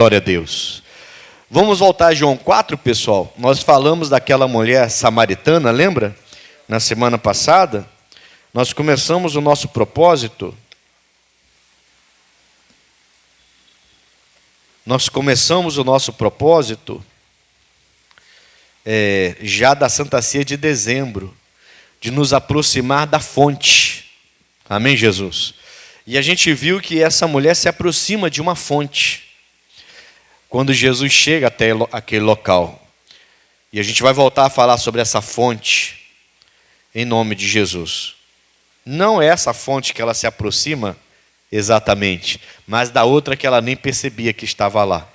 Glória a Deus. Vamos voltar a João 4, pessoal. Nós falamos daquela mulher samaritana, lembra? Na semana passada, nós começamos o nosso propósito. Já da Santa Ceia de dezembro, de nos aproximar da fonte. Amém, Jesus? E a gente viu que essa mulher se aproxima de uma fonte quando Jesus chega até aquele local. E a gente vai voltar a falar sobre essa fonte em nome de Jesus. Não é essa fonte que ela se aproxima exatamente, mas da outra que ela nem percebia que estava lá.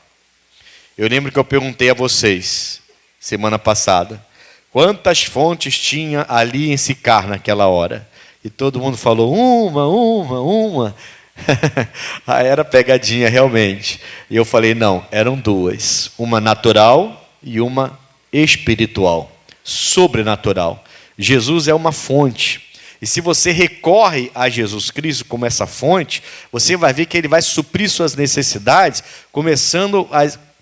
Eu lembro que eu perguntei a vocês, semana passada, quantas fontes tinha ali em Sicar naquela hora? E todo mundo falou, uma. Era pegadinha realmente. E eu falei, não, eram duas. Uma natural e uma espiritual, sobrenatural. Jesus é uma fonte. E se você recorre a Jesus Cristo como essa fonte, você vai ver que Ele vai suprir suas necessidades, começando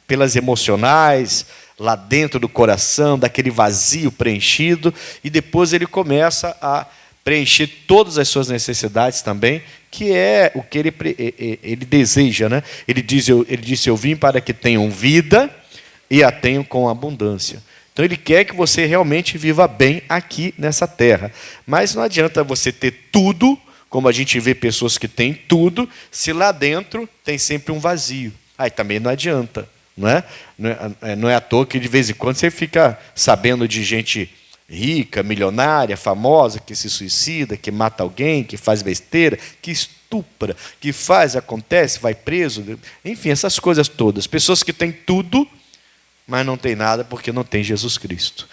pelas emocionais, lá dentro do coração, daquele vazio preenchido, e depois Ele começa a preencher todas as suas necessidades também, que é o que ele deseja, né? Ele disse, eu vim para que tenham vida e a tenham com abundância. Então Ele quer que você realmente viva bem aqui nessa terra. Mas não adianta você ter tudo, como a gente vê pessoas que têm tudo, se lá dentro tem sempre um vazio. Aí também não adianta, não é? Não é à toa que de vez em quando você fica sabendo de gente rica, milionária, famosa, que se suicida, que mata alguém, que faz besteira, que estupra, que acontece, vai preso, enfim, essas coisas todas. Pessoas que têm tudo, mas não tem nada porque não tem Jesus Cristo.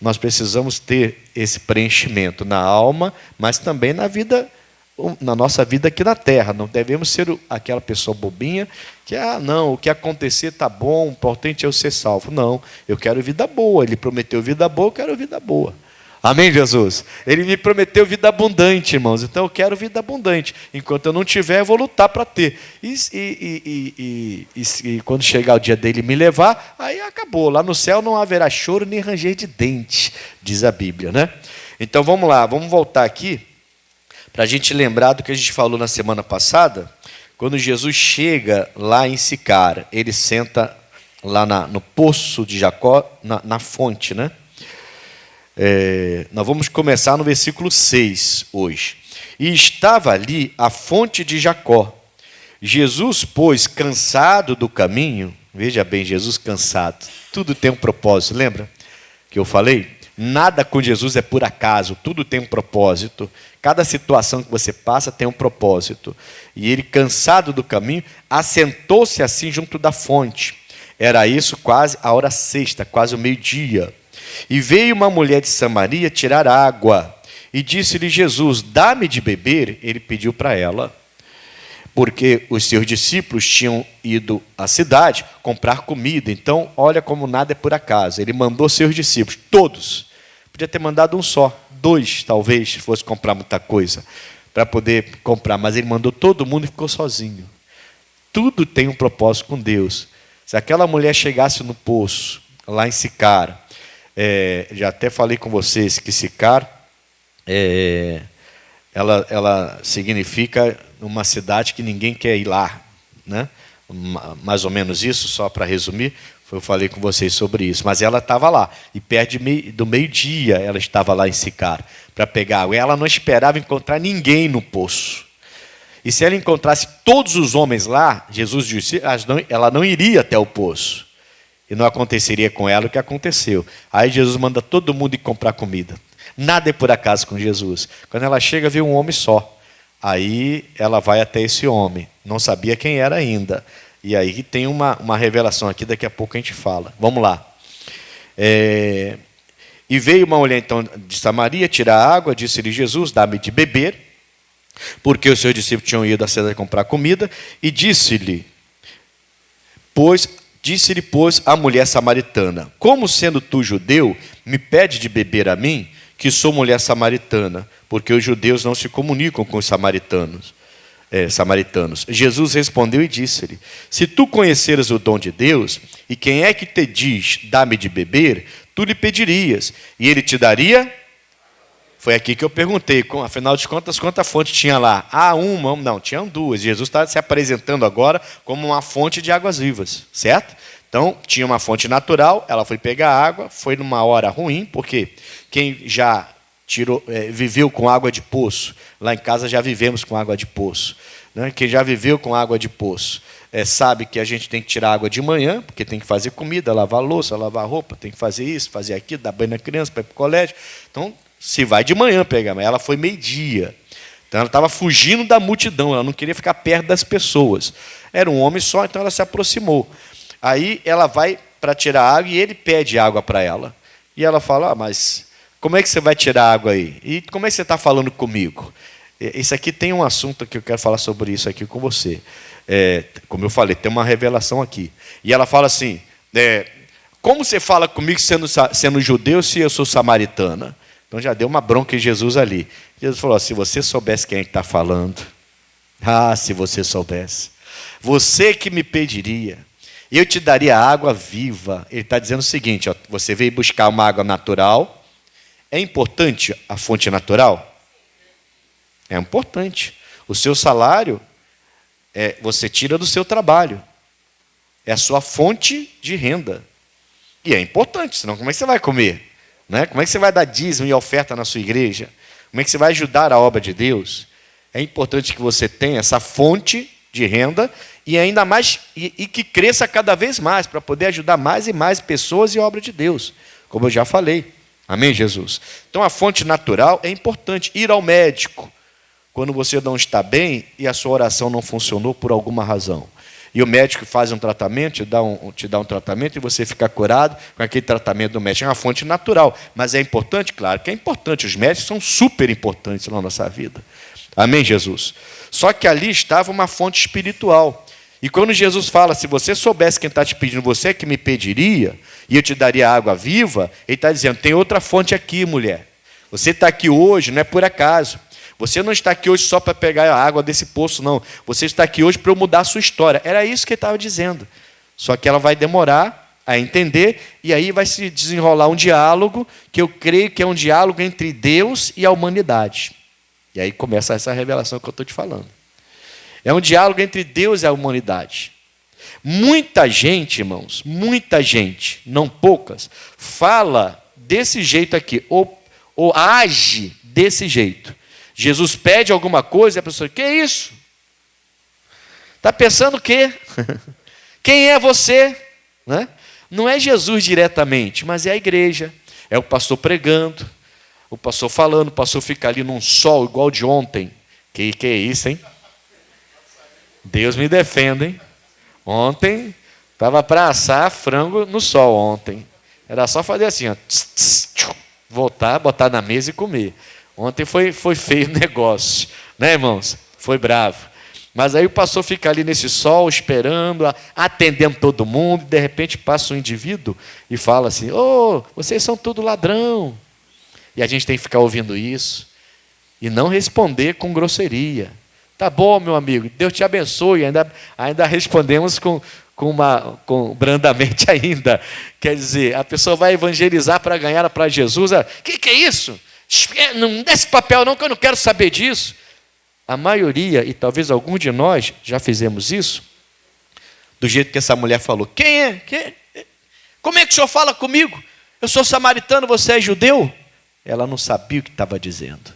Nós precisamos ter esse preenchimento na alma, mas também na nossa vida aqui na terra. Não devemos ser aquela pessoa bobinha que, não, o que acontecer está bom, o importante é eu ser salvo. Não, eu quero vida boa. Ele prometeu vida boa, eu quero vida boa. Amém, Jesus? Ele me prometeu vida abundante, irmãos. Então eu quero vida abundante. Enquanto eu não tiver, eu vou lutar para ter. E quando chegar o dia dele me levar, aí acabou. Lá no céu não haverá choro nem ranger de dente, diz a Bíblia, né? Então vamos lá, vamos voltar aqui para a gente lembrar do que a gente falou na semana passada. Quando Jesus chega lá em Sicar, ele senta lá no poço de Jacó, na fonte, né? Nós vamos começar no versículo 6 hoje. E estava ali a fonte de Jacó. Jesus, pois, cansado do caminho, veja bem, Jesus cansado, tudo tem um propósito, lembra que eu falei? Nada com Jesus é por acaso, tudo tem um propósito. Cada situação que você passa tem um propósito. E ele, cansado do caminho, assentou-se assim junto da fonte. Era isso quase a hora sexta, quase o meio-dia. E veio uma mulher de Samaria tirar água. E disse-lhe Jesus, dá-me de beber. Ele pediu para ela, porque os seus discípulos tinham ido à cidade comprar comida. Então, olha como nada é por acaso. Ele mandou seus discípulos, todos. Podia ter mandado um só, 2 talvez, se fosse comprar muita coisa, para poder comprar. Mas ele mandou todo mundo e ficou sozinho. Tudo tem um propósito com Deus. Se aquela mulher chegasse no poço, lá em Sicar, já até falei com vocês que Sicar, ela significa uma cidade que ninguém quer ir lá, né? Mais ou menos isso, só para resumir, eu falei com vocês sobre isso. Mas ela estava lá, e perto do meio-dia ela estava lá em Sicar, para pegar água. Ela não esperava encontrar ninguém no poço. E se ela encontrasse todos os homens lá, Jesus disse, ela não iria até o poço. E não aconteceria com ela o que aconteceu. Aí Jesus manda todo mundo ir comprar comida. Nada é por acaso com Jesus. Quando ela chega, vê um homem só. Aí ela vai até esse homem. Não sabia quem era ainda. E aí tem uma revelação aqui, daqui a pouco a gente fala. Vamos lá. E veio uma mulher então de Samaria tirar água, disse-lhe Jesus, dá-me de beber, porque os seus discípulos tinham ido à cidade comprar comida, e disse-lhe, pois, a mulher samaritana, como sendo tu judeu, me pede de beber a mim, que sou mulher samaritana, porque os judeus não se comunicam com os samaritanos. samaritanos. Jesus respondeu e disse-lhe: se tu conheceras o dom de Deus, e quem é que te diz, dá-me de beber, tu lhe pedirias, e ele te daria. Foi aqui que eu perguntei, afinal de contas, quanta fonte tinha lá? Uma, não, tinham duas. Jesus está se apresentando agora como uma fonte de águas vivas, certo? Então, tinha uma fonte natural, ela foi pegar água, foi numa hora ruim, porque quem já viveu com água de poço, lá em casa já vivemos com água de poço, né? Quem já viveu com água de poço sabe que a gente tem que tirar água de manhã, porque tem que fazer comida, lavar louça, lavar roupa, tem que fazer isso, fazer aquilo, dar banho na criança para ir para o colégio. Então, se vai de manhã pegar, mas ela foi meio-dia. Então ela estava fugindo da multidão, ela não queria ficar perto das pessoas. Era um homem só, então ela se aproximou. Aí ela vai para tirar água e ele pede água para ela. E ela fala: mas como é que você vai tirar água aí? E como é que você está falando comigo? Isso aqui tem um assunto que eu quero falar sobre isso aqui com você. Como eu falei, tem uma revelação aqui. E ela fala assim: como você fala comigo sendo judeu se eu sou samaritana? Então já deu uma bronca em Jesus ali. Jesus falou: se você soubesse quem é que está falando, se você soubesse, você que me pediria, eu te daria água viva. Ele está dizendo o seguinte: você veio buscar uma água natural. É importante a fonte natural? É importante. O seu salário, você tira do seu trabalho. É a sua fonte de renda. E é importante, senão como é que você vai comer? Né? Como é que você vai dar dízimo e oferta na sua igreja? Como é que você vai ajudar a obra de Deus? É importante que você tenha essa fonte de renda e ainda mais e que cresça cada vez mais para poder ajudar mais e mais pessoas e a obra de Deus, como eu já falei. Amém, Jesus? Então a fonte natural é importante. Ir ao médico quando você não está bem e a sua oração não funcionou por alguma razão. E o médico faz um tratamento, te dá um tratamento e você fica curado com aquele tratamento do médico. É uma fonte natural, mas é importante? Claro que é importante. Os médicos são super importantes na nossa vida. Amém, Jesus? Só que ali estava uma fonte espiritual. E quando Jesus fala: se você soubesse quem está te pedindo, você é que me pediria, e eu te daria água viva, ele está dizendo: tem outra fonte aqui, mulher. Você está aqui hoje, não é por acaso. Você não está aqui hoje só para pegar a água desse poço, não. Você está aqui hoje para eu mudar a sua história. Era isso que ele estava dizendo. Só que ela vai demorar a entender, e aí vai se desenrolar um diálogo, que eu creio que é um diálogo entre Deus e a humanidade. E aí começa essa revelação que eu estou te falando. É um diálogo entre Deus e a humanidade. Muita gente, irmãos, muita gente, não poucas, fala desse jeito aqui, ou age desse jeito. Jesus pede alguma coisa e a pessoa: que é isso? Está pensando o quê? Quem é você? Né? Não é Jesus diretamente, mas é a igreja. É o pastor pregando, o pastor falando, o pastor fica ali num sol igual de ontem. Que é isso, hein? Deus me defenda, hein? Ontem, estava para assar frango no sol ontem. Era só fazer assim, ó, voltar, botar na mesa e comer. Ontem foi feio o negócio, né, irmãos? Foi bravo. Mas aí o pastor fica ali nesse sol, esperando, atendendo todo mundo, e de repente passa um indivíduo e fala assim: vocês são tudo ladrão. E a gente tem que ficar ouvindo isso e não responder com grosseria. Tá bom, meu amigo, Deus te abençoe. Ainda respondemos com brandamente ainda. Quer dizer, a pessoa vai evangelizar para ganhar para Jesus. Que é isso? Não dá esse papel não, que eu não quero saber disso. A maioria, e talvez algum de nós, já fizemos isso, do jeito que essa mulher falou. Quem é? Como é que o senhor fala comigo? Eu sou samaritano, você é judeu? Ela não sabia o que estava dizendo.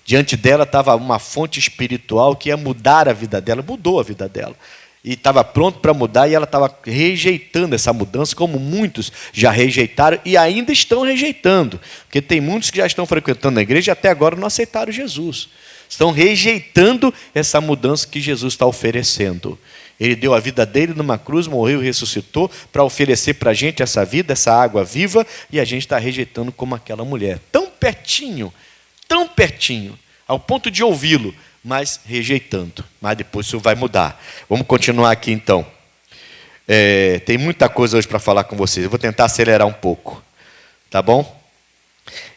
Diante dela estava uma fonte espiritual que ia mudar a vida dela, mudou a vida dela. E estava pronto para mudar, e ela estava rejeitando essa mudança, como muitos já rejeitaram e ainda estão rejeitando. Porque tem muitos que já estão frequentando a igreja e até agora não aceitaram Jesus. Estão rejeitando essa mudança que Jesus está oferecendo. Ele deu a vida dele numa cruz, morreu e ressuscitou para oferecer para a gente essa vida, essa água viva, e a gente está rejeitando como aquela mulher. Tão pertinho, ao ponto de ouvi-lo, mas rejeitando. Mas depois isso vai mudar. Vamos continuar aqui então. Tem muita coisa hoje para falar com vocês. Eu vou tentar acelerar um pouco. Tá bom?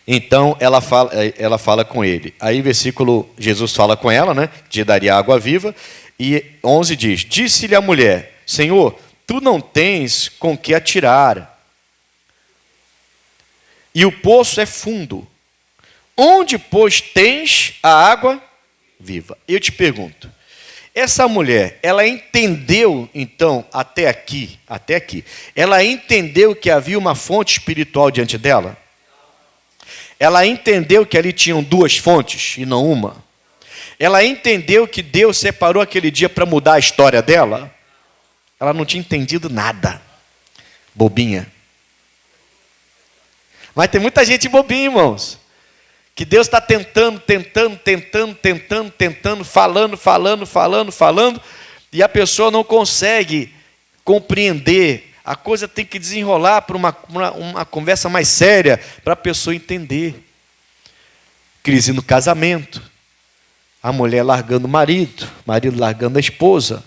Então ela fala com ele. Aí versículo, Jesus fala com ela, né? Que daria água viva. E 11 diz: disse-lhe a mulher: Senhor, tu não tens com que atirar, e o poço é fundo. Onde, pois, tens a água viva? Eu te pergunto, essa mulher, ela entendeu, então, até aqui, ela entendeu que havia uma fonte espiritual diante dela? Ela entendeu que ali tinham duas fontes e não uma? Ela entendeu que Deus separou aquele dia para mudar a história dela? Ela não tinha entendido nada. Bobinha. Mas tem muita gente bobinha, irmãos. Que Deus está tentando, falando, e a pessoa não consegue compreender. A coisa tem que desenrolar para uma conversa mais séria, para a pessoa entender. Crise no casamento, a mulher largando o marido largando a esposa,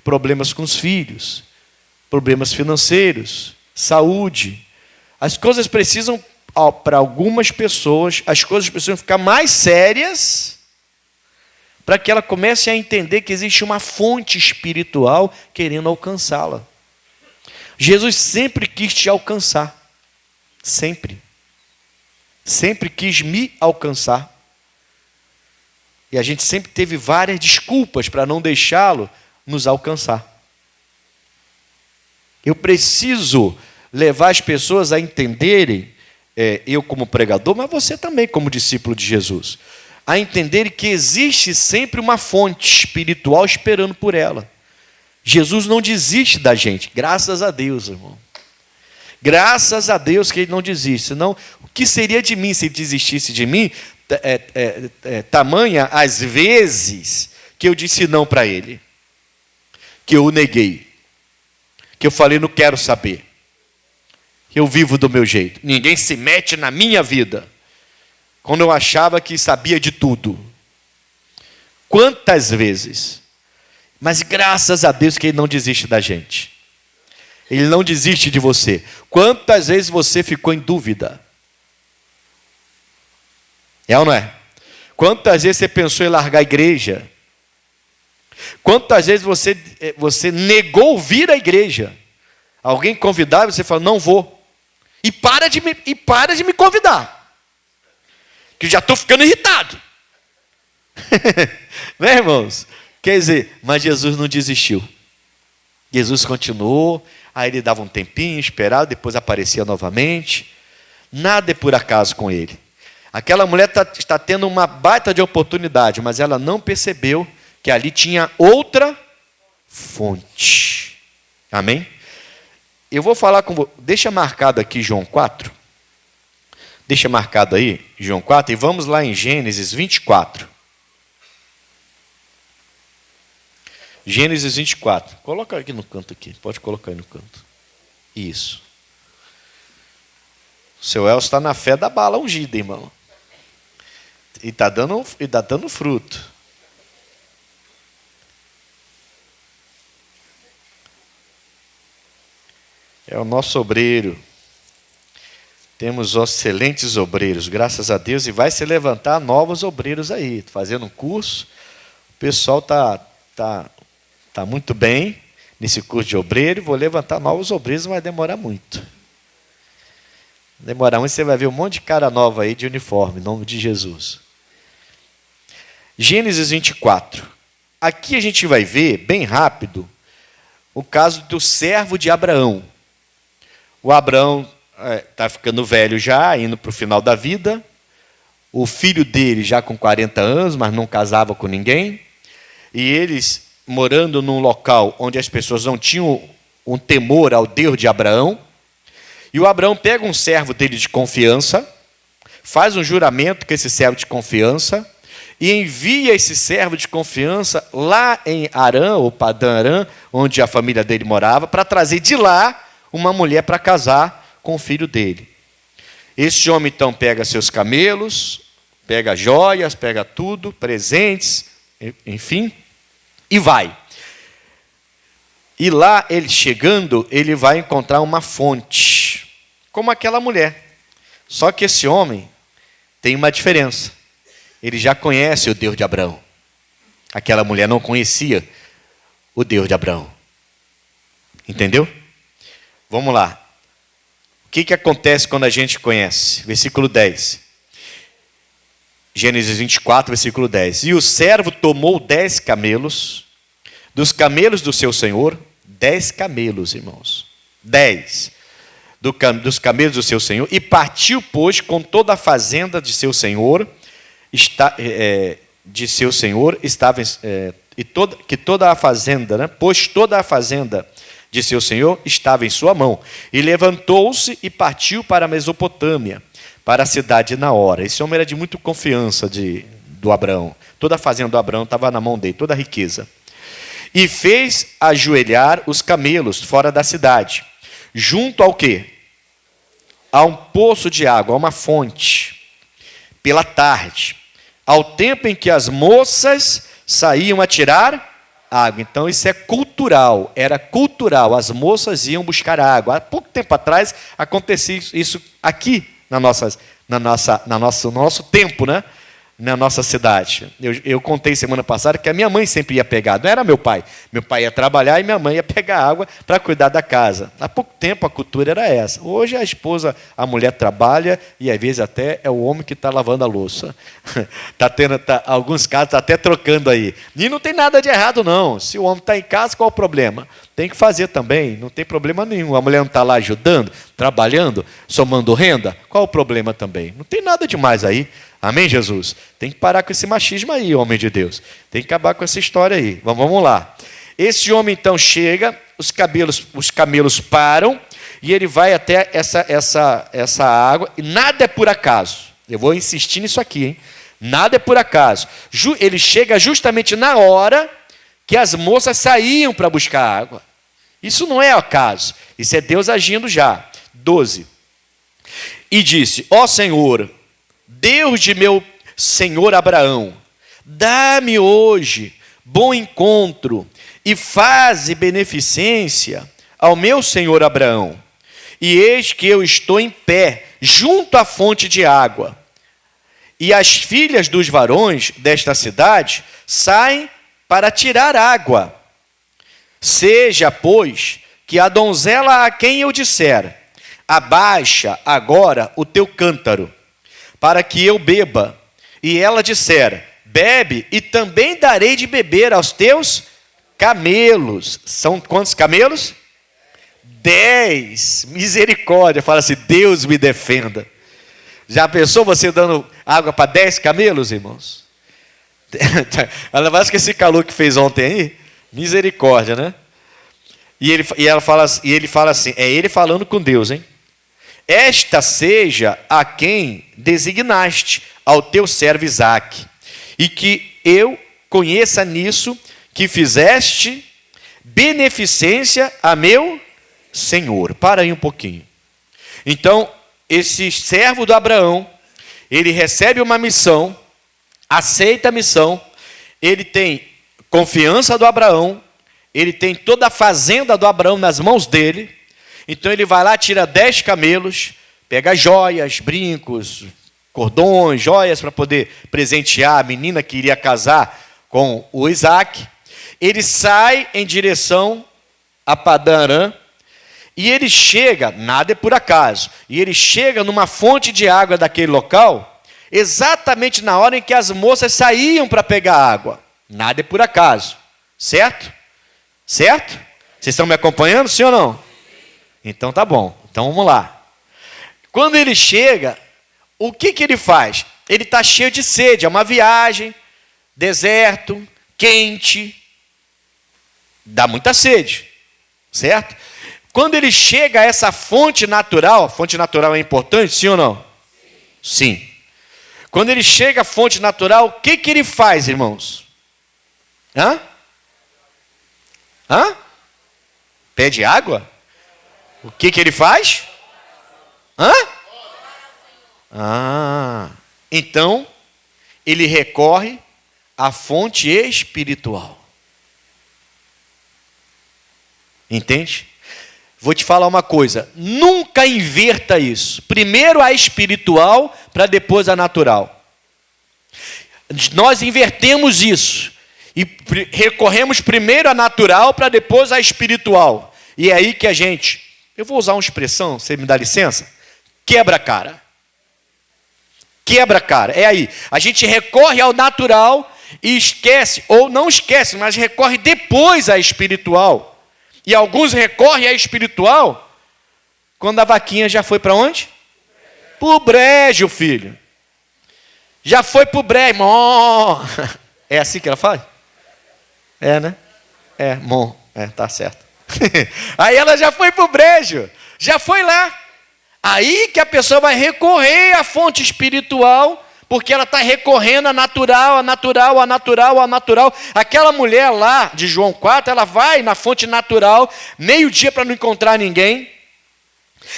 problemas com os filhos, problemas financeiros, saúde. As coisas precisam, para algumas pessoas, as coisas precisam ficar mais sérias para que ela comece a entender que existe uma fonte espiritual querendo alcançá-la. Jesus sempre quis te alcançar. Sempre. Sempre quis me alcançar. E a gente sempre teve várias desculpas para não deixá-lo nos alcançar. Eu preciso levar as pessoas a entenderem, eu como pregador, mas você também como discípulo de Jesus, a entenderem que existe sempre uma fonte espiritual esperando por ela. Jesus não desiste da gente, graças a Deus, irmão. Graças a Deus que Ele não desiste. Senão, o que seria de mim se Ele desistisse de mim? Tamanha as vezes que eu disse não para Ele, que eu o neguei, que eu falei não quero saber, que eu vivo do meu jeito, ninguém se mete na minha vida, quando eu achava que sabia de tudo. Quantas vezes? Mas graças a Deus que Ele não desiste da gente. Ele não desiste de você. Quantas vezes você ficou em dúvida? É ou não é? Quantas vezes você pensou em largar a igreja? Quantas vezes você negou vir à igreja? Alguém convidava e você falou, não vou. E para de me convidar. Que eu já estou ficando irritado. Né, irmãos? Quer dizer, mas Jesus não desistiu. Jesus continuou, aí Ele dava um tempinho, esperava, depois aparecia novamente. Nada é por acaso com Ele. Aquela mulher está tendo uma baita de oportunidade, mas ela não percebeu que ali tinha outra fonte. Amém? Eu vou falar com você. Deixa marcado aqui João 4. Deixa marcado aí João 4 e vamos lá em Gênesis 24. Gênesis 24. Coloca aqui no canto aqui. Pode colocar aí no canto. Isso. O seu Elcio está na fé da bala ungida, irmão. E está dando fruto. É o nosso obreiro. Temos excelentes obreiros, graças a Deus. E vai se levantar novos obreiros aí. Tô fazendo um curso. O pessoal tá muito bem nesse curso de obreiro. Vou levantar novos obreiros, mas vai demorar muito. Demorar muito, você vai ver um monte de cara nova aí de uniforme, em nome de Jesus. Gênesis 24. Aqui a gente vai ver, bem rápido, o caso do servo de Abraão. O Abraão está ficando velho já, indo para o final da vida. O filho dele já com 40 anos, mas não casava com ninguém. E eles morando num local onde as pessoas não tinham um temor ao Deus de Abraão. E o Abraão pega um servo dele de confiança, faz um juramento com esse servo de confiança, e envia esse servo de confiança lá em Arã, ou Padã Arã, onde a família dele morava, para trazer de lá uma mulher para casar com o filho dele. Esse homem então pega seus camelos, pega joias, pega tudo, presentes, enfim, e vai. E lá, ele chegando, ele vai encontrar uma fonte, como aquela mulher. Só que esse homem tem uma diferença. Ele já conhece o Deus de Abraão. Aquela mulher não conhecia o Deus de Abraão. Entendeu? Vamos lá. O que acontece quando a gente conhece? Versículo 10. Gênesis 24, versículo 10. E o servo tomou 10 camelos, dos camelos do seu senhor, 10 camelos, irmãos. 10 dos camelos do seu senhor, e partiu, pois, com toda a fazenda de seu senhor, toda a fazenda, né? Pois toda a fazenda de seu senhor estava em sua mão. E levantou-se e partiu para a Mesopotâmia, para a cidade de Naor. Esse homem era de muita confiança do Abraão. Toda a fazenda do Abraão estava na mão dele, toda a riqueza. E fez ajoelhar os camelos fora da cidade, junto ao quê? A um poço de água, a uma fonte, pela tarde, ao tempo em que as moças saíam a tirar água. Então isso é cultural, era cultural, as moças iam buscar água. Há pouco tempo atrás acontecia isso aqui no nosso tempo, né? Na nossa cidade. Eu contei semana passada que a minha mãe sempre ia pegar, não era meu pai. Meu pai ia trabalhar e minha mãe ia pegar água para cuidar da casa. Há pouco tempo a cultura era essa. Hoje a mulher trabalha e às vezes até é o homem que está lavando a louça. Alguns casos está até trocando aí. E não tem nada de errado não. Se o homem está em casa, qual o problema? Tem que fazer também, não tem problema nenhum. A mulher não está lá ajudando, trabalhando, somando renda, qual o problema também? Não tem nada demais aí. Amém, Jesus? Tem que parar com esse machismo aí, homem de Deus. Tem que acabar com essa história aí. Vamos lá. Esse homem então chega, os camelos param, e ele vai até essa água, e nada é por acaso. Eu vou insistir nisso aqui, hein? Nada é por acaso. Ele chega justamente na hora que as moças saíam para buscar água. Isso não é acaso, isso é Deus agindo já. 12. E disse: ó Senhor, Deus de meu senhor Abraão, dá-me hoje bom encontro e faze beneficência ao meu senhor Abraão. E eis que eu estou em pé junto à fonte de água. E as filhas dos varões desta cidade saem para tirar água. Seja, pois, que a donzela a quem eu disser: abaixa agora o teu cântaro, para que eu beba, e ela disser: bebe, e também darei de beber aos teus camelos. São quantos camelos? 10. Misericórdia. Fala assim: Deus me defenda. Já pensou você dando água para 10 camelos, irmãos? Ainda mais que esse calor que fez ontem aí. Misericórdia, né? E ele fala assim, é ele falando com Deus, hein? Esta seja a quem designaste ao teu servo Isaque, e que eu conheça nisso que fizeste beneficência a meu senhor. Para aí um pouquinho. Então, esse servo do Abraão, ele recebe uma missão, aceita a missão, ele tem confiança do Abraão, ele tem toda a fazenda do Abraão nas mãos dele. Então ele vai lá, tira 10 camelos, pega joias, brincos, cordões, joias para poder presentear a menina que iria casar com o Isaque. Ele sai em direção a Padã Arã, e ele chega, nada é por acaso, e ele chega numa fonte de água daquele local, exatamente na hora em que as moças saíam para pegar água. Nada é por acaso, certo? Certo? Vocês estão me acompanhando, sim ou não? Então tá bom, então vamos lá. Quando ele chega, o que ele faz? Ele está cheio de sede, é uma viagem, deserto, quente, dá muita sede, certo? Quando ele chega a essa fonte natural é importante, sim ou não? Sim. Quando ele chega à fonte natural, o que ele faz, irmãos? Pede água? O que ele faz? Então, ele recorre à fonte espiritual. Entende? Vou te falar uma coisa, nunca inverta isso. Primeiro a espiritual, para depois a natural. Nós invertemos isso. E recorremos primeiro à natural, para depois à espiritual. E é aí que a gente, eu vou usar uma expressão, você me dá licença? Quebra a cara. Quebra a cara, é aí. A gente recorre ao natural e esquece, ou não esquece, mas recorre depois à espiritual. E alguns recorrem à espiritual quando a vaquinha já foi para onde? Para o brejo, filho. Já foi para o brejo. É assim que ela fala? É, né? É, tá certo. Aí ela já foi para o brejo, já foi lá. Aí que a pessoa vai recorrer à fonte espiritual, porque ela está recorrendo à natural, à natural, à natural, à natural. Aquela mulher lá de João 4, ela vai na fonte natural, meio-dia para não encontrar ninguém,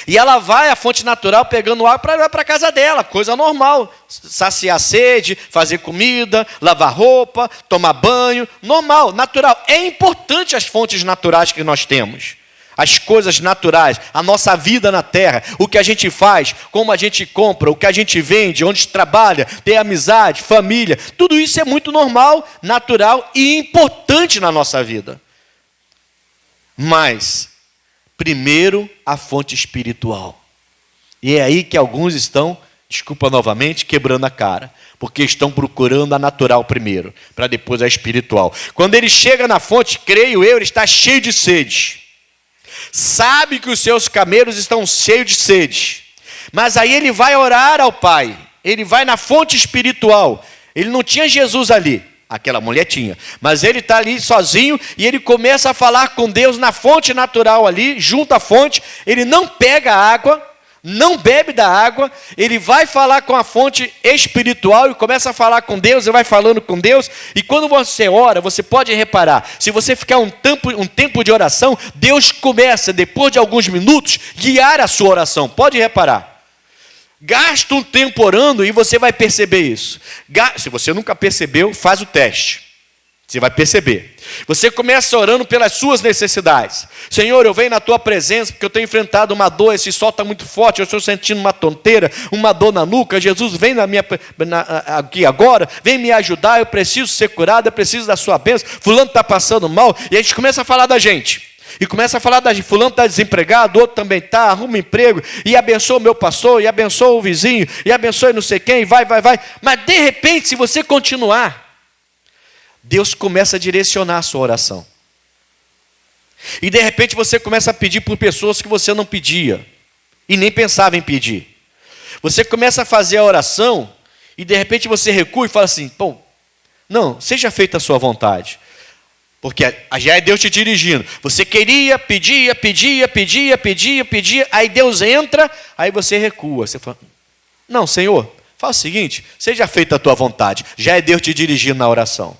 e ela vai à fonte natural pegando água para levar para a casa dela, coisa normal. Saciar a sede, fazer comida, lavar roupa, tomar banho, normal, natural. É importante as fontes naturais que nós temos. As coisas naturais, a nossa vida na terra, o que a gente faz, como a gente compra, o que a gente vende, onde trabalha, tem amizade, família, tudo isso é muito normal, natural e importante na nossa vida. Mas, primeiro, a fonte espiritual. E é aí que alguns estão, desculpa novamente, quebrando a cara, porque estão procurando a natural primeiro, para depois a espiritual. Quando ele chega na fonte, creio eu, ele está cheio de sede. Sabe que os seus camelos estão cheios de sede, mas aí ele vai orar ao Pai, ele vai na fonte espiritual. Ele não tinha Jesus ali, aquela mulher tinha, mas ele está ali sozinho e ele começa a falar com Deus na fonte natural ali, junto à fonte. Ele não pega a água, não bebe da água, ele vai falar com a fonte espiritual e começa a falar com Deus, ele vai falando com Deus. E quando você ora, você pode reparar, se você ficar um tempo de oração, Deus começa, depois de alguns minutos, guiar a sua oração. Pode reparar. Gasta um tempo orando e você vai perceber isso. Se você nunca percebeu, faz o teste. Você vai perceber. Você começa orando pelas suas necessidades. Senhor, eu venho na tua presença porque eu tenho enfrentado uma dor, esse sol está muito forte, eu estou sentindo uma tonteira, uma dor na nuca. Jesus, vem aqui agora, vem me ajudar, eu preciso ser curado, eu preciso da sua bênção. Fulano está passando mal, e a gente começa a falar da gente. E começa a falar da gente, fulano está desempregado, outro também está, arruma emprego, e abençoa o meu pastor, e abençoa o vizinho, e abençoa não sei quem, vai. Mas de repente, se você continuar, Deus começa a direcionar a sua oração. E de repente você começa a pedir por pessoas que você não pedia. E nem pensava em pedir. Você começa a fazer a oração. E de repente você recua e fala assim, bom, não, seja feita a sua vontade. Porque já é Deus te dirigindo. Você queria, pedia. Aí Deus entra, aí você recua. Você fala, não, Senhor, fala o seguinte, seja feita a tua vontade. Já é Deus te dirigindo na oração.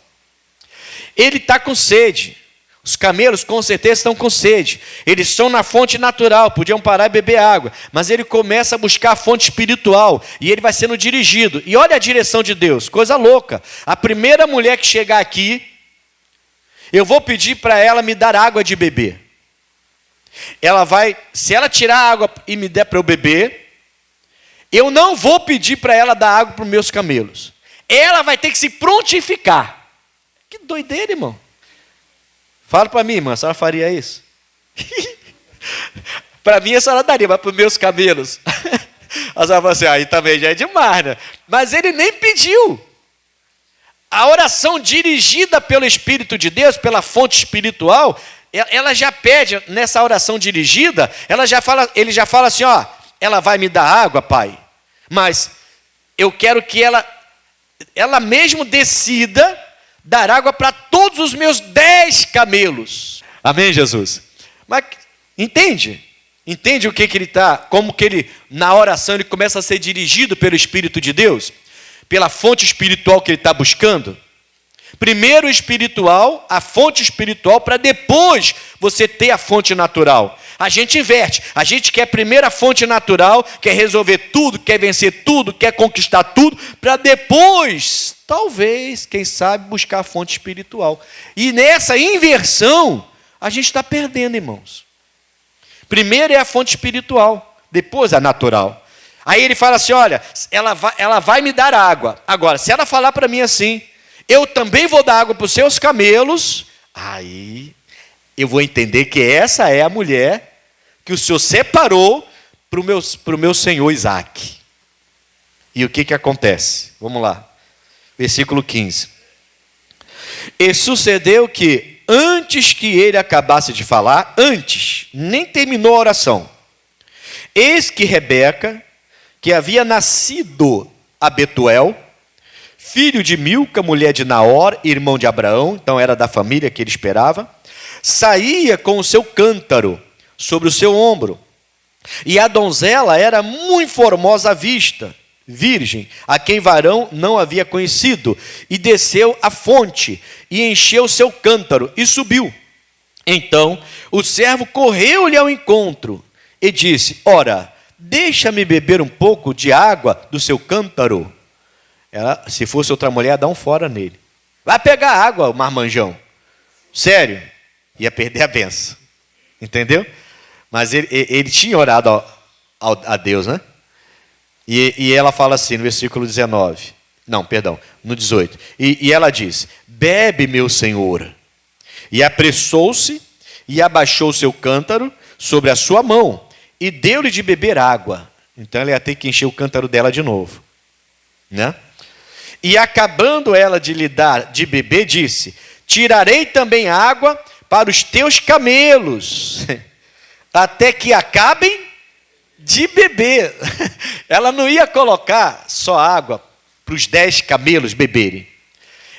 Ele está com sede. Os camelos com certeza estão com sede. Eles estão na fonte natural, podiam parar e beber água. Mas ele começa a buscar a fonte espiritual. E ele vai sendo dirigido. E olha a direção de Deus, coisa louca. A primeira mulher que chegar aqui, eu vou pedir para ela me dar água de beber. Ela vai, se ela tirar a água e me der para eu beber, eu não vou pedir para ela dar água para os meus camelos. Ela vai ter que se prontificar. Que doideira, irmão. Fala para mim, irmã, a senhora faria isso? Para mim a senhora daria, mas para os meus camelos. A senhora fala assim, aí também já é demais, né? Mas ele nem pediu. A oração dirigida pelo Espírito de Deus, pela fonte espiritual, ela já pede, nessa oração dirigida, ele já fala assim, ó, ela vai me dar água, Pai, mas eu quero que ela mesmo decida dar água para todos os meus 10 camelos. Amém, Jesus? Mas entende? Entende o que ele está, como que ele, na oração, ele começa a ser dirigido pelo Espírito de Deus? Pela fonte espiritual que ele está buscando? Primeiro o espiritual, a fonte espiritual, para depois você ter a fonte natural. A gente inverte, a gente quer primeiro a fonte natural, quer resolver tudo, quer vencer tudo, quer conquistar tudo, para depois, talvez, quem sabe, buscar a fonte espiritual. E nessa inversão, a gente está perdendo, irmãos. Primeiro é a fonte espiritual, depois a natural. Aí ele fala assim, olha, ela vai me dar água. Agora, se ela falar para mim assim, eu também vou dar água para os seus camelos, aí eu vou entender que essa é a mulher que o Senhor separou para o meu senhor Isaac. E o que acontece? Vamos lá. Versículo 15. E sucedeu que, antes que ele acabasse de falar, nem terminou a oração, eis que Rebeca, que havia nascido a Betuel, filho de Milca, mulher de Naor, irmão de Abraão, então era da família que ele esperava, saía com o seu cântaro sobre o seu ombro. E a donzela era muito formosa à vista, virgem, a quem varão não havia conhecido, e desceu à fonte, e encheu o seu cântaro, e subiu. Então o servo correu-lhe ao encontro, e disse, ora, deixa-me beber um pouco de água do seu cântaro. Ela, se fosse outra mulher, ia dar um fora nele. Vai pegar água, marmanjão. Sério, ia perder a benção. Entendeu? Mas ele tinha orado a Deus, né? E ela fala assim no versículo 19. Não, perdão, no 18. E ela diz, bebe, meu senhor. E apressou-se e abaixou o seu cântaro sobre a sua mão e deu-lhe de beber água. Então ela ia ter que encher o cântaro dela de novo, né? E acabando ela de lhe dar de beber, disse, tirarei também água para os teus camelos, até que acabem de beber. Ela não ia colocar só água para os 10 camelos beberem.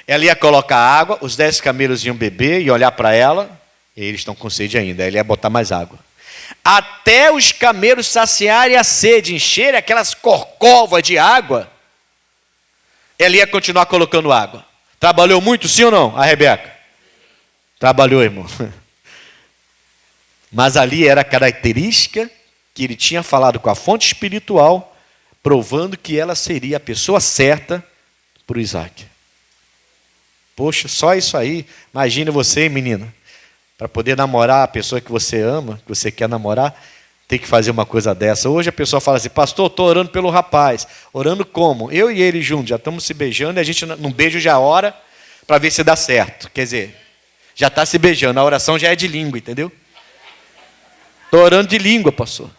Ela ia colocar água, os 10 camelos iam beber e olhar para ela, e eles estão com sede ainda, ela ia botar mais água. Até os camelos saciarem a sede, encherem aquelas corcovas de água, ela ia continuar colocando água. Trabalhou muito, sim ou não, a Rebeca? Trabalhou, irmão. Mas ali era a característica que ele tinha falado com a fonte espiritual, provando que ela seria a pessoa certa para o Isaac. Poxa, só isso aí. Imagina você, menina, para poder namorar a pessoa que você ama, que você quer namorar, tem que fazer uma coisa dessa. Hoje a pessoa fala assim, pastor, estou orando pelo rapaz. Orando como? Eu e ele juntos, já estamos se beijando, e a gente num beijo já ora para ver se dá certo. Quer dizer, já está se beijando, a oração já é de língua, entendeu? Estou orando de língua, pastor.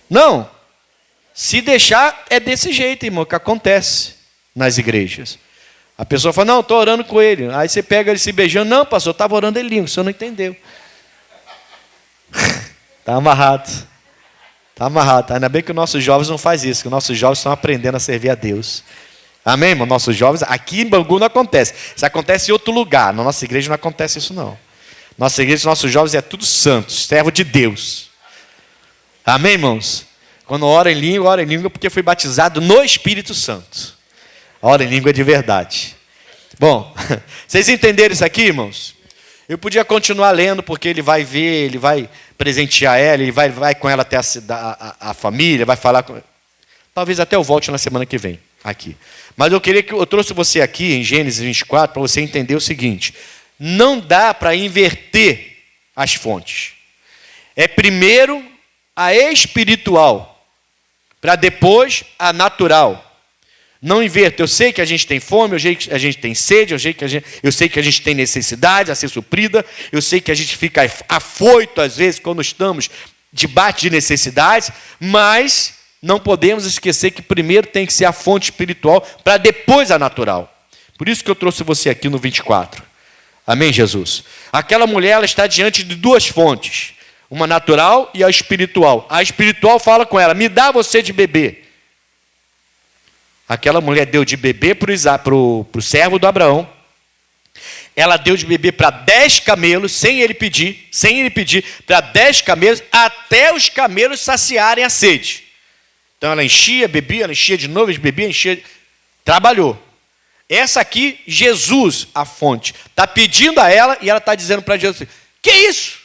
Não. Se deixar, é desse jeito, irmão, que acontece nas igrejas. A pessoa fala, não, estou orando com ele. Aí você pega ele se beijando. Não, pastor, eu estava orando em língua, o senhor não entendeu. Está amarrado. Está amarrado. Ainda bem que os nossos jovens não fazem isso, que os nossos jovens estão aprendendo a servir a Deus. Amém, irmão? Nossos jovens, aqui em Bangu não acontece. Isso acontece em outro lugar. Na nossa igreja não acontece isso, não. Nossa igreja, nossos jovens é tudo santos, servo de Deus. Amém, irmãos? Quando ora em língua porque foi batizado no Espírito Santo. Ora em língua de verdade. Bom, vocês entenderam isso aqui, irmãos? Eu podia continuar lendo, porque ele vai ver, ele vai presentear ela, ele vai com ela até a família, vai falar com... Talvez até eu volte na semana que vem, aqui. Mas eu trouxe você aqui, em Gênesis 24, para você entender o seguinte. Não dá para inverter as fontes. É primeiro a espiritual, para depois a natural. Não inverta. Eu sei que a gente tem fome, eu sei que a gente tem sede, eu sei que a gente tem necessidade a ser suprida, eu sei que a gente fica afoito às vezes quando estamos debaixo de necessidades, mas não podemos esquecer que primeiro tem que ser a fonte espiritual para depois a natural. Por isso que eu trouxe você aqui no 24. Amém, Jesus? Aquela mulher, ela está diante de duas fontes, uma natural e a espiritual. A espiritual fala com ela, me dá você de beber. Aquela mulher deu de beber para o servo do Abraão. Ela deu de beber para 10 camelos, sem ele pedir, para 10 camelos, até os camelos saciarem a sede. Então ela enchia, bebia, ela enchia de novo, bebia, enchia. Trabalhou. Essa aqui, Jesus, a fonte, está pedindo a ela e ela está dizendo para Jesus assim, que isso?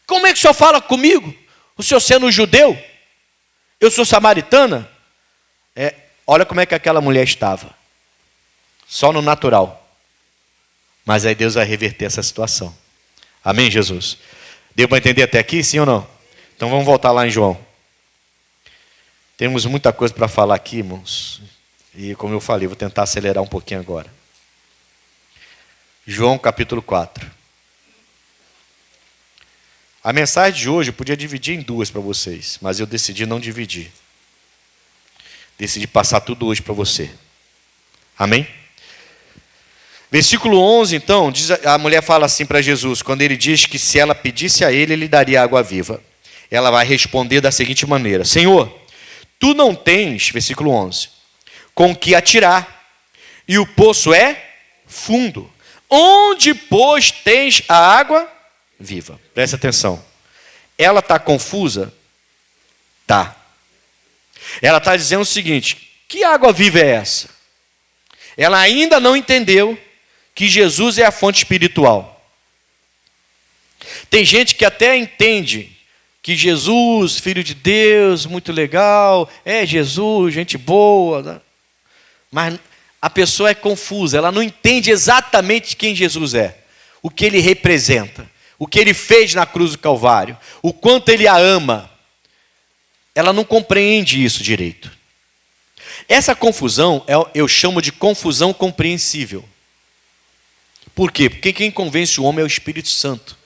Como é que o senhor fala comigo? O senhor sendo judeu? Eu sou samaritana? Olha como é que aquela mulher estava. Só no natural. Mas aí Deus vai reverter essa situação. Amém, Jesus? Deu para entender até aqui, sim ou não? Então vamos voltar lá em João. Temos muita coisa para falar aqui, irmãos. E como eu falei, vou tentar acelerar um pouquinho agora. João capítulo 4. A mensagem de hoje eu podia dividir em duas para vocês, mas eu decidi não dividir. Decidi passar tudo hoje para você. Amém? Versículo 11, então, a mulher fala assim para Jesus, quando ele diz que se ela pedisse a ele, ele daria água viva. Ela vai responder da seguinte maneira: Senhor, tu não tens, versículo 11, com que atirar, e o poço é fundo. Onde, pois, tens a água viva? Presta atenção. Ela está confusa? Tá. Ela está dizendo o seguinte: que água viva é essa? Ela ainda não entendeu que Jesus é a fonte espiritual. Tem gente que até entende que Jesus, Filho de Deus, muito legal, é Jesus, gente boa, né? Mas a pessoa é confusa, ela não entende exatamente quem Jesus é, o que ele representa, o que ele fez na cruz do Calvário, o quanto ele a ama. Ela não compreende isso direito. Essa confusão eu chamo de confusão compreensível. Por quê? Porque quem convence o homem é o Espírito Santo.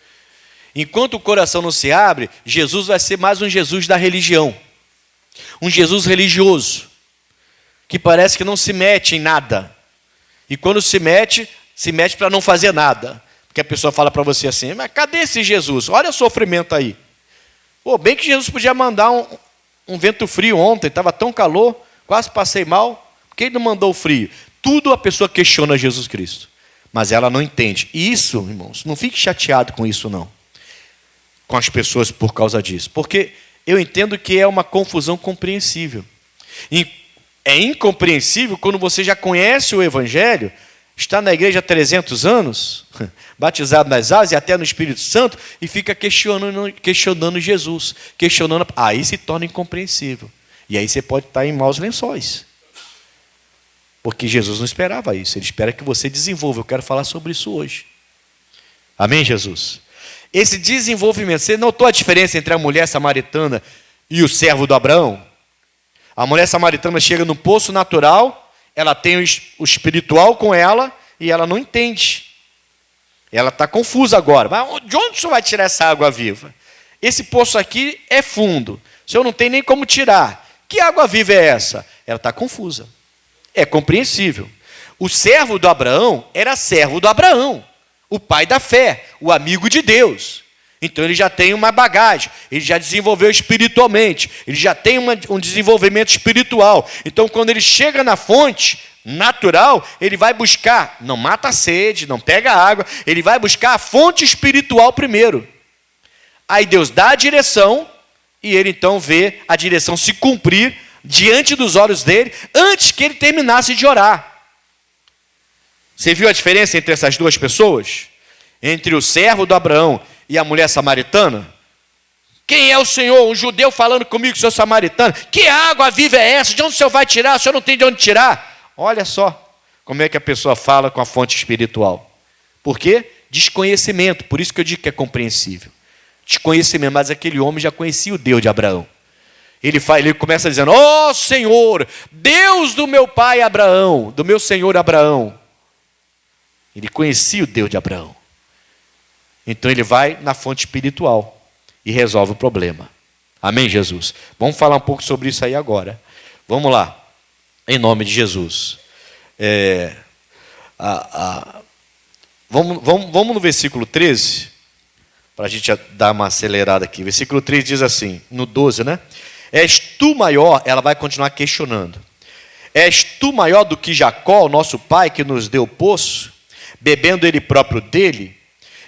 Enquanto o coração não se abre, Jesus vai ser mais um Jesus da religião. Um Jesus religioso, que parece que não se mete em nada. E quando se mete para não fazer nada. Porque a pessoa fala para você assim: mas cadê esse Jesus? Olha o sofrimento aí. Pô, bem que Jesus podia mandar um vento frio ontem, estava tão calor, quase passei mal. Por que ele não mandou o frio? Tudo a pessoa questiona Jesus Cristo. Mas ela não entende. E isso, irmãos, não fique chateado com isso não. Com as pessoas por causa disso. Porque eu entendo que é uma confusão compreensível. E é incompreensível quando você já conhece o Evangelho, está na igreja há 300 anos, batizado nas águas e até no Espírito Santo, e fica questionando Jesus. Aí se torna incompreensível. E aí você pode estar em maus lençóis. Porque Jesus não esperava isso. Ele espera que você desenvolva. Eu quero falar sobre isso hoje. Amém, Jesus? Esse desenvolvimento. Você notou a diferença entre a mulher samaritana e o servo do Abraão? A mulher samaritana chega no poço natural, ela tem o espiritual com ela e ela não entende. Ela está confusa agora. Mas de onde o senhor vai tirar essa água viva? Esse poço aqui é fundo. O senhor não tem nem como tirar. Que água viva é essa? Ela está confusa. É compreensível. O servo do Abraão era servo do Abraão, o pai da fé, o amigo de Deus. Então ele já tem uma bagagem, ele já desenvolveu espiritualmente, ele já tem um desenvolvimento espiritual. Então quando ele chega na fonte natural, ele vai buscar, não mata a sede, não pega a água, ele vai buscar a fonte espiritual primeiro. Aí Deus dá a direção e ele então vê a direção se cumprir diante dos olhos dele, antes que ele terminasse de orar. Você viu a diferença entre essas duas pessoas? Entre o servo do Abraão e a mulher samaritana? Quem é o Senhor? Um judeu falando comigo, senhor samaritano. Que água viva é essa? De onde o senhor vai tirar? O senhor não tem de onde tirar? Olha só como é que a pessoa fala com a fonte espiritual. Por quê? Desconhecimento. Por isso que eu digo que é compreensível. Desconhecimento, mas aquele homem já conhecia o Deus de Abraão. Ele começa dizendo: ó Senhor, Deus do meu pai Abraão, do meu senhor Abraão. Ele conhecia o Deus de Abraão. Então ele vai na fonte espiritual e resolve o problema. Amém, Jesus? Vamos falar um pouco sobre isso aí agora. Vamos lá, em nome de Jesus. Vamos no versículo 13, para a gente dar uma acelerada aqui. Versículo 13 diz assim, no 12, né? És tu maior, ela vai continuar questionando. És tu maior do que Jacó, nosso pai, que nos deu o poço, bebendo ele próprio dele,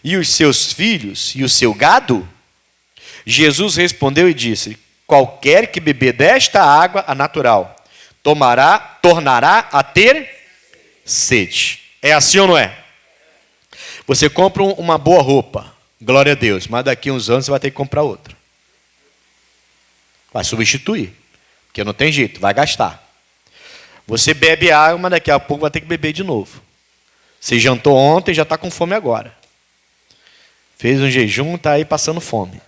e os seus filhos, e o seu gado? Jesus respondeu e disse: qualquer que beber desta água, a natural, tornará a ter sede. É assim ou não é? Você compra uma boa roupa, glória a Deus, mas daqui a uns anos você vai ter que comprar outra. Vai substituir, porque não tem jeito, vai gastar. Você bebe água, mas daqui a pouco vai ter que beber de novo. Você jantou ontem e já está com fome agora. Fez um jejum, está aí passando fome.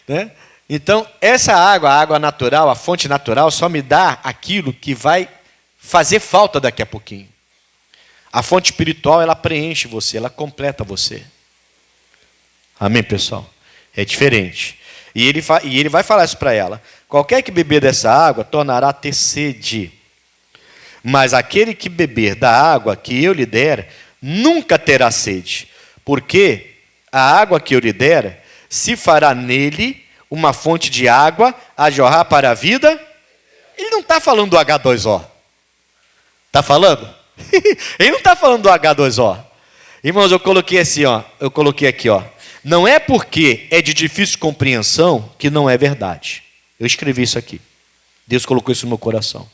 Né? Então, essa água, a água natural, a fonte natural, só me dá aquilo que vai fazer falta daqui a pouquinho. A fonte espiritual, ela preenche você, ela completa você. Amém, pessoal? É diferente. E ele vai falar isso para ela. Qualquer que beber dessa água, tornará a ter sede. Mas aquele que beber da água que eu lhe der, nunca terá sede. Porque a água que eu lhe der, se fará nele uma fonte de água a jorrar para a vida. Ele não está falando do H2O. Está falando? Ele não está falando do H2O. Irmãos, eu coloquei assim, ó. Eu coloquei aqui, ó. Não é porque é de difícil compreensão que não é verdade. Eu escrevi isso aqui. Deus colocou isso no meu coração.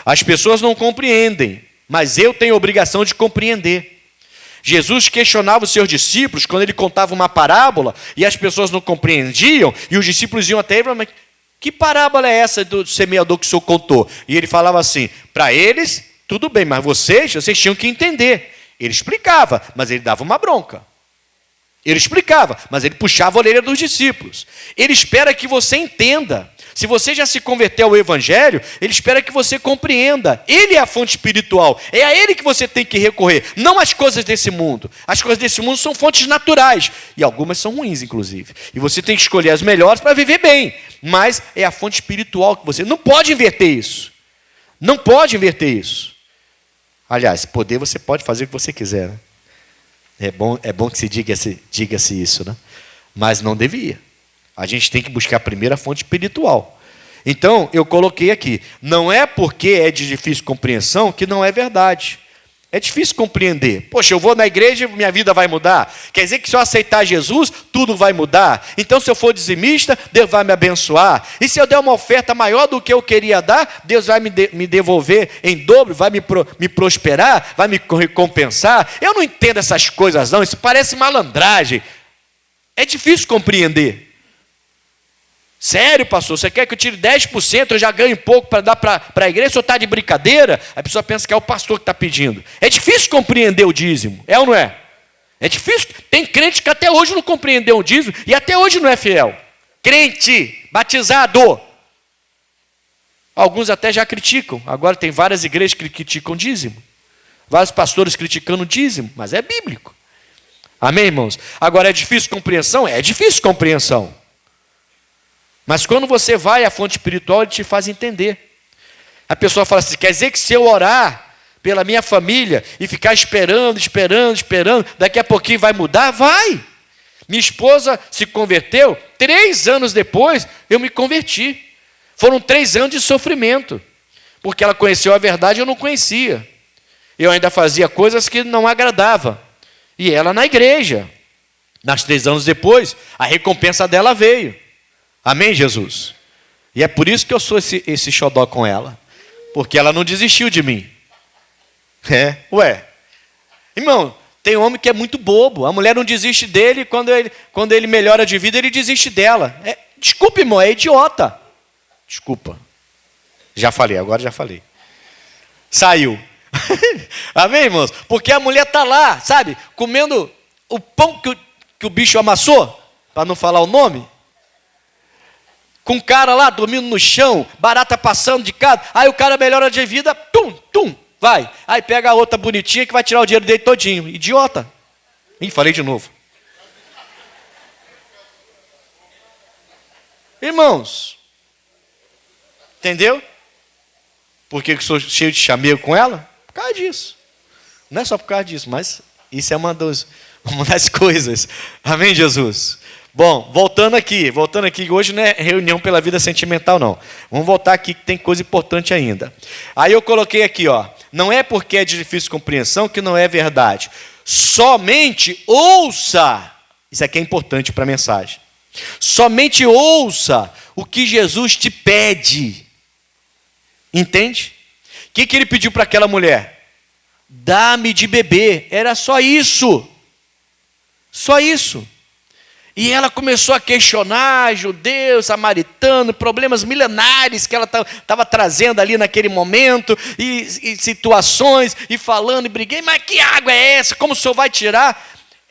As pessoas não compreendem, mas eu tenho a obrigação de compreender. Jesus questionava os seus discípulos quando ele contava uma parábola e as pessoas não compreendiam e os discípulos iam até ele, mas que parábola é essa do semeador que o senhor contou? E ele falava assim, para eles, tudo bem, mas vocês tinham que entender. Ele explicava, mas ele dava uma bronca. Ele explicava, mas ele puxava a orelha dos discípulos. Ele espera que você entenda. Se você já se converteu ao Evangelho, ele espera que você compreenda. Ele é a fonte espiritual. É a ele que você tem que recorrer, não às coisas desse mundo. As coisas desse mundo são fontes naturais. E algumas são ruins, inclusive. E você tem que escolher as melhores para viver bem. Mas é a fonte espiritual que você... Não pode inverter isso. Não pode inverter isso. Aliás, poder você pode fazer o que você quiser, né? É bom que se diga-se isso, né? Mas não devia. A gente tem que buscar primeiro a fonte espiritual. Então, eu coloquei aqui, não é porque é de difícil compreensão que não é verdade. É difícil compreender. Poxa, eu vou na igreja e minha vida vai mudar. Quer dizer que se eu aceitar Jesus, tudo vai mudar. Então, se eu for dizimista, Deus vai me abençoar. E se eu der uma oferta maior do que eu queria dar, Deus vai me devolver em dobro, vai me prosperar, vai me recompensar. Eu não entendo essas coisas não, isso parece malandragem. É difícil compreender. Sério, pastor, você quer que eu tire 10%, eu já ganho pouco para dar para a igreja, o senhor está de brincadeira? A pessoa pensa que é o pastor que está pedindo. É difícil compreender o dízimo, é ou não é? É difícil. Tem crente que até hoje não compreendeu o dízimo e até hoje não é fiel. Crente, batizado. Alguns até já criticam. Agora tem várias igrejas que criticam o dízimo. Vários pastores criticando o dízimo, mas é bíblico. Amém, irmãos? Agora é difícil compreensão? É difícil compreensão. Mas quando você vai à fonte espiritual, ele te faz entender. A pessoa fala assim, quer dizer que se eu orar pela minha família e ficar esperando, daqui a pouquinho vai mudar? Vai! Minha esposa se converteu, 3 anos depois eu me converti. Foram 3 anos de sofrimento, porque ela conheceu a verdade e eu não conhecia. Eu ainda fazia coisas que não agradavam. E ela na igreja. Nas 3 anos depois, a recompensa dela veio. Amém, Jesus? E é por isso que eu sou esse xodó com ela. Porque ela não desistiu de mim. Irmão, tem homem que é muito bobo. A mulher não desiste dele, quando ele melhora de vida, ele desiste dela. Desculpa, irmão, é idiota. Desculpa. Agora já falei. Saiu. Amém, irmãos? Porque a mulher está lá, sabe, comendo o pão que o bicho amassou, para não falar o nome. Com o cara lá dormindo no chão, barata passando de casa, aí o cara melhora de vida, vai. Aí pega a outra bonitinha que vai tirar o dinheiro dele todinho. Idiota. Falei de novo. Irmãos, entendeu? Por que eu sou cheio de chamego com ela? Por causa disso. Não é só por causa disso, mas isso é uma das coisas. Amém, Jesus? Bom, voltando aqui, hoje não é reunião pela vida sentimental, não. Vamos voltar aqui que tem coisa importante ainda. Aí eu coloquei aqui, ó, não é porque é de difícil compreensão que não é verdade. Somente ouça, isso aqui é importante para a mensagem. Somente ouça o que Jesus te pede. Entende? O que ele pediu para aquela mulher? Dá-me de beber. Era só isso. Só isso. E ela começou a questionar judeus, samaritanos, problemas milenares que ela estava trazendo ali naquele momento, e situações, e falando, e briguei, mas que água é essa? Como o senhor vai tirar?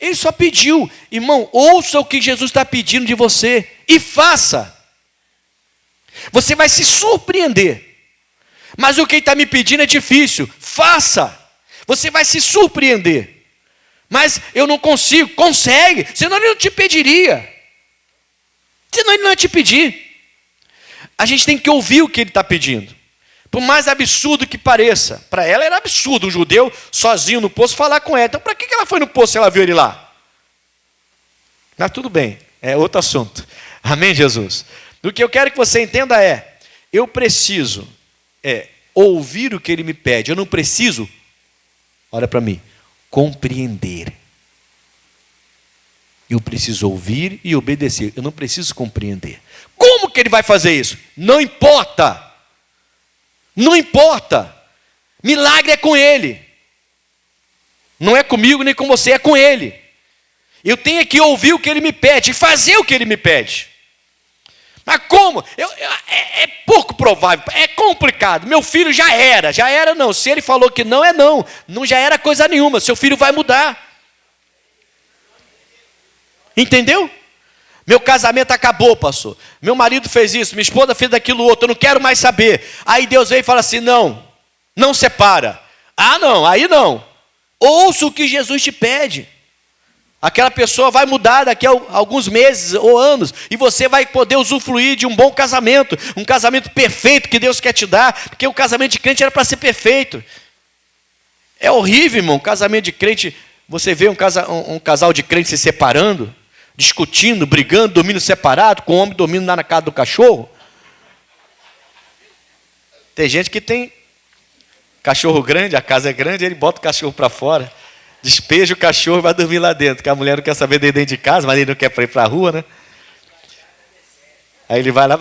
Ele só pediu. Irmão, ouça o que Jesus está pedindo de você e faça. Você vai se surpreender. Mas o que ele está me pedindo é difícil. Faça. Você vai se surpreender. Mas eu não consigo. Consegue. Senão ele não te pediria. Senão ele não ia te pedir. A gente tem que ouvir o que ele está pedindo. Por mais absurdo que pareça. Para ela era absurdo um judeu sozinho no poço falar com ela. Então para que ela foi no poço se ela viu ele lá? Mas tudo bem. É outro assunto. Amém, Jesus? O que eu quero que você entenda é. Eu preciso ouvir o que ele me pede. Eu não preciso, olha para mim, compreender. Eu preciso ouvir e obedecer. Eu não preciso compreender. Como que ele vai fazer isso? Não importa. Não importa. Milagre é com ele. Não é comigo nem com você, é com ele. Eu tenho que ouvir o que ele me pede e fazer o que ele me pede. Mas como? É pouco provável, é complicado. Meu filho já era não. Se ele falou que não, é não. Não já era coisa nenhuma, seu filho vai mudar. Entendeu? Meu casamento acabou, pastor. Meu marido fez isso, minha esposa fez aquilo outro, eu não quero mais saber. Aí Deus veio e fala assim, não separa. Ah não, aí não. Ouça o que Jesus te pede. Aquela pessoa vai mudar daqui a alguns meses ou anos. E você vai poder usufruir de um bom casamento. Um casamento perfeito que Deus quer te dar. Porque o casamento de crente era para ser perfeito. É horrível, irmão, casamento de crente. Você vê um casal de crente se separando, discutindo, brigando, dormindo separado, com o homem dormindo lá na casa do cachorro. Tem gente que tem cachorro grande, a casa é grande, ele bota o cachorro para fora. Despeja o cachorro e vai dormir lá dentro, porque a mulher não quer saber dele dentro de casa, mas ele não quer ir para a rua, né? Aí ele vai lá.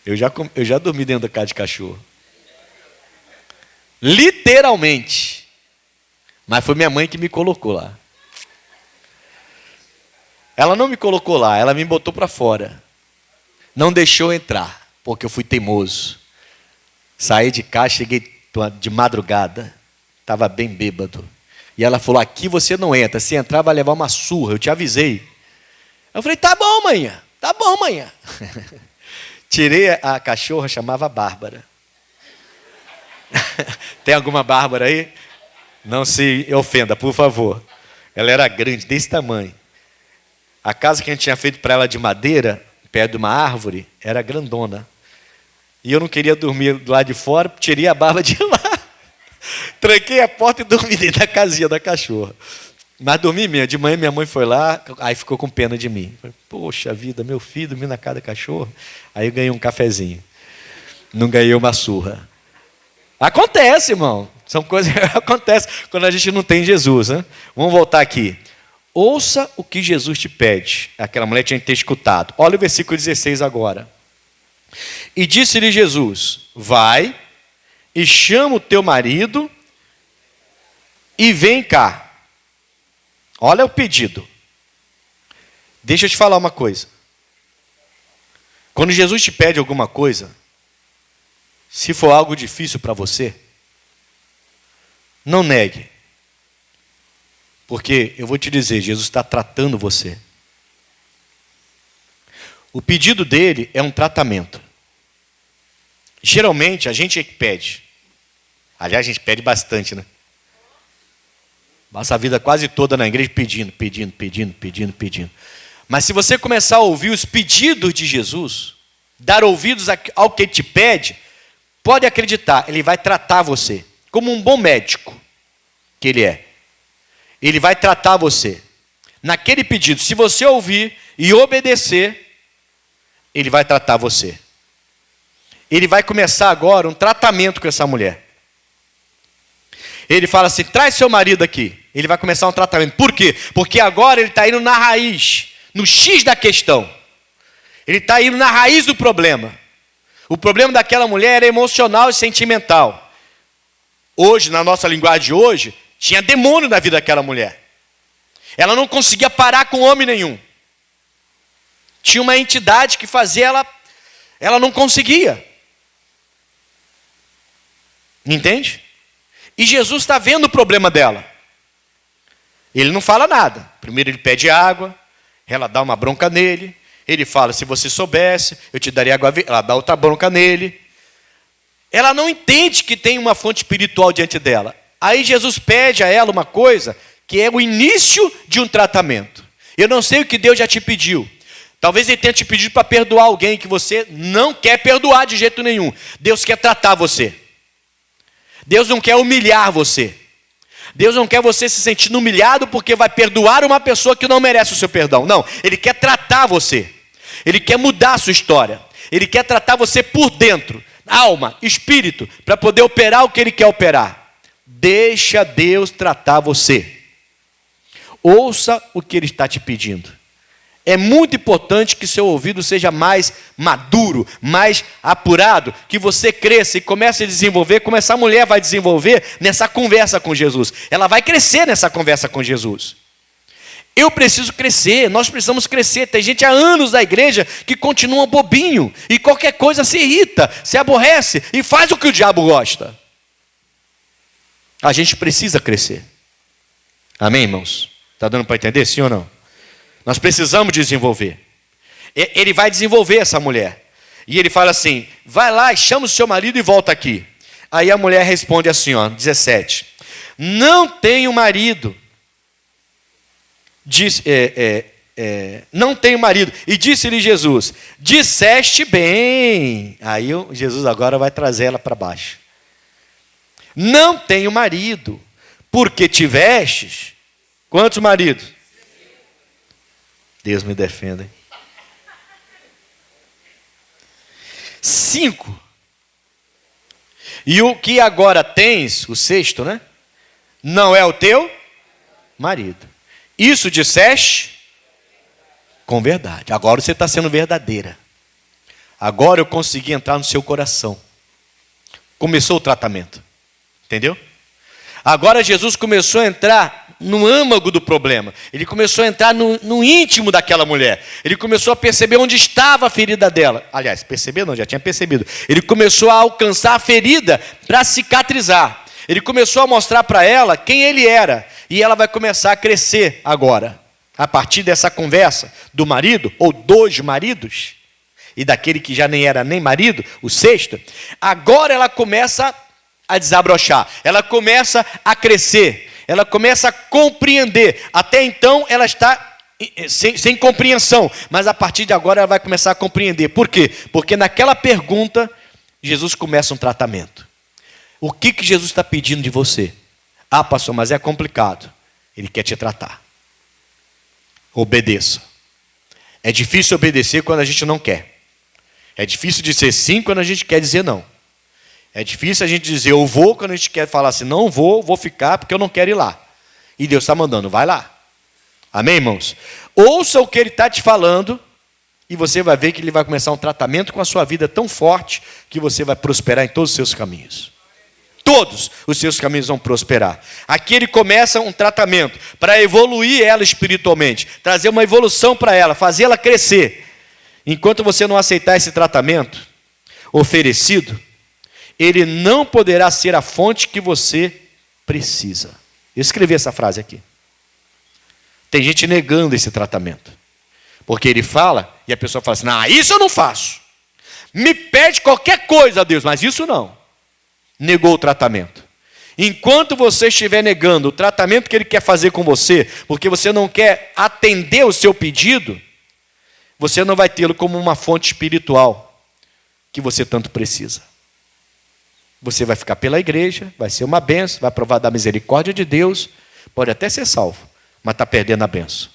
Eu já dormi dentro da casa de cachorro. Literalmente. Mas foi minha mãe que me colocou lá. Ela não me colocou lá, ela me botou para fora. Não deixou entrar, porque eu fui teimoso. Saí de casa, cheguei de madrugada. Estava bem bêbado. E ela falou, aqui você não entra. Se entrar vai levar uma surra, eu te avisei. Eu falei, tá bom, manhã. Tá bom, manhã. Tirei a cachorra, chamava Bárbara. Tem alguma Bárbara aí? Não se ofenda, por favor. Ela era grande, desse tamanho. A casa que a gente tinha feito para ela de madeira, perto de uma árvore, era grandona. E eu não queria dormir do lado de fora, tirei a Bárbara de lá. Tranquei a porta e dormi dentro da casinha da cachorra. Mas dormi mesmo. De manhã minha mãe foi lá, aí ficou com pena de mim. Falei, poxa vida, meu filho dormiu na casa da cachorra. Aí eu ganhei um cafezinho. Não ganhei uma surra. Acontece, irmão. São coisas que acontecem quando a gente não tem Jesus, né? Vamos voltar aqui. Ouça o que Jesus te pede. Aquela mulher tinha que ter escutado. Olha o versículo 16 agora. E disse-lhe Jesus, vai e chama o teu marido e vem cá. Olha o pedido. Deixa eu te falar uma coisa. Quando Jesus te pede alguma coisa, se for algo difícil para você, não negue. Porque eu vou te dizer, Jesus está tratando você. O pedido dele é um tratamento. Geralmente a gente é que pede. Aliás, a gente pede bastante, né? Passa a vida quase toda na igreja pedindo. Mas se você começar a ouvir os pedidos de Jesus, dar ouvidos ao que ele te pede, pode acreditar, ele vai tratar você como um bom médico que ele é. Ele vai tratar você. Naquele pedido, se você ouvir e obedecer, ele vai tratar você. Ele vai começar agora um tratamento com essa mulher. Ele fala assim, traz seu marido aqui. Ele vai começar um tratamento. Por quê? Porque agora ele está indo na raiz, no X da questão. Ele está indo na raiz do problema. O problema daquela mulher era emocional e sentimental. Hoje, na nossa linguagem de hoje, tinha demônio na vida daquela mulher. Ela não conseguia parar com homem nenhum. Tinha uma entidade que fazia ela não conseguia. Entende? E Jesus está vendo o problema dela. Ele não fala nada. Primeiro ele pede água, ela dá uma bronca nele. Ele fala, se você soubesse, eu te daria água. Ela dá outra bronca nele. Ela não entende que tem uma fonte espiritual diante dela. Aí Jesus pede a ela uma coisa que é o início de um tratamento. Eu não sei o que Deus já te pediu. Talvez Ele tenha te pedido para perdoar alguém que você não quer perdoar de jeito nenhum. Deus quer tratar você. Deus não quer humilhar você. Deus não quer você se sentindo humilhado porque vai perdoar uma pessoa que não merece o seu perdão. Não, Ele quer tratar você. Ele quer mudar a sua história. Ele quer tratar você por dentro, alma, espírito, para poder operar o que Ele quer operar. Deixa Deus tratar você. Ouça o que Ele está te pedindo. É muito importante que seu ouvido seja mais maduro, mais apurado, que você cresça e comece a desenvolver, como essa mulher vai desenvolver nessa conversa com Jesus. Ela vai crescer nessa conversa com Jesus. Eu preciso crescer, nós precisamos crescer. Tem gente há anos na igreja que continua bobinho e qualquer coisa se irrita, se aborrece e faz o que o diabo gosta. A gente precisa crescer. Amém, irmãos? Está dando para entender, sim ou não? Nós precisamos desenvolver. Ele vai desenvolver essa mulher. E ele fala assim, vai lá e chama o seu marido e volta aqui. Aí a mulher responde assim, 17. Não tenho marido. Não tenho marido. E disse-lhe Jesus, disseste bem. Aí Jesus agora vai trazer ela para baixo. Não tenho marido, porque tivestes. Quantos maridos? Deus me defenda. Hein? 5. E o que agora tens, o sexto, né? Não é o teu marido. Isso disseste com verdade. Agora você está sendo verdadeira. Agora eu consegui entrar no seu coração. Começou o tratamento. Entendeu? Agora Jesus começou a entrar no âmago do problema. Ele começou a entrar no íntimo daquela mulher. Ele começou a perceber onde estava a ferida dela. Aliás, perceber não, já tinha percebido. Ele começou a alcançar a ferida para cicatrizar. Ele começou a mostrar para ela quem ele era. E ela vai começar a crescer agora. A partir dessa conversa do marido, ou dos maridos, e daquele que já nem era nem marido, o sexto, agora ela começa a desabrochar. Ela começa a crescer. Ela começa a compreender. Até então ela está sem compreensão. Mas a partir de agora ela vai começar a compreender. Por quê? Porque naquela pergunta, Jesus começa um tratamento. O que Jesus está pedindo de você? Ah, pastor, mas é complicado. Ele quer te tratar. Obedeça. É difícil obedecer quando a gente não quer. É difícil dizer sim quando a gente quer dizer não. É difícil a gente dizer eu vou quando a gente quer falar assim, não vou ficar porque eu não quero ir lá. E Deus está mandando, vai lá. Amém, irmãos? Ouça o que Ele está te falando e você vai ver que Ele vai começar um tratamento com a sua vida tão forte que você vai prosperar em todos os seus caminhos. Todos os seus caminhos vão prosperar. Aqui Ele começa um tratamento para evoluir ela espiritualmente, trazer uma evolução para ela, fazê-la crescer. Enquanto você não aceitar esse tratamento oferecido, ele não poderá ser a fonte que você precisa. Eu escrevi essa frase aqui. Tem gente negando esse tratamento. Porque ele fala, e a pessoa fala assim, não, isso eu não faço. Me pede qualquer coisa, Deus, mas isso não. Negou o tratamento. Enquanto você estiver negando o tratamento que Ele quer fazer com você, porque você não quer atender o seu pedido, você não vai tê-lo como uma fonte espiritual que você tanto precisa. Você vai ficar pela igreja, vai ser uma bênção, vai provar da misericórdia de Deus, pode até ser salvo, mas está perdendo a bênção.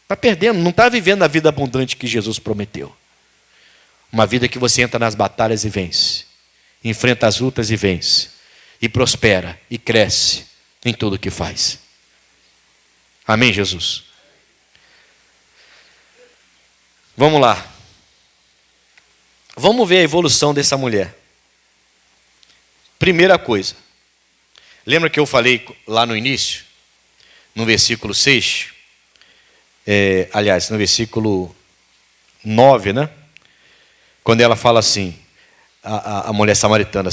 Está perdendo, não está vivendo a vida abundante que Jesus prometeu. Uma vida que você entra nas batalhas e vence, enfrenta as lutas e vence, e prospera e cresce em tudo o que faz. Amém, Jesus? Vamos lá. Vamos ver a evolução dessa mulher. Primeira coisa, lembra que eu falei lá no início, no versículo 6, aliás, no versículo 9, né? Quando ela fala assim, a mulher samaritana,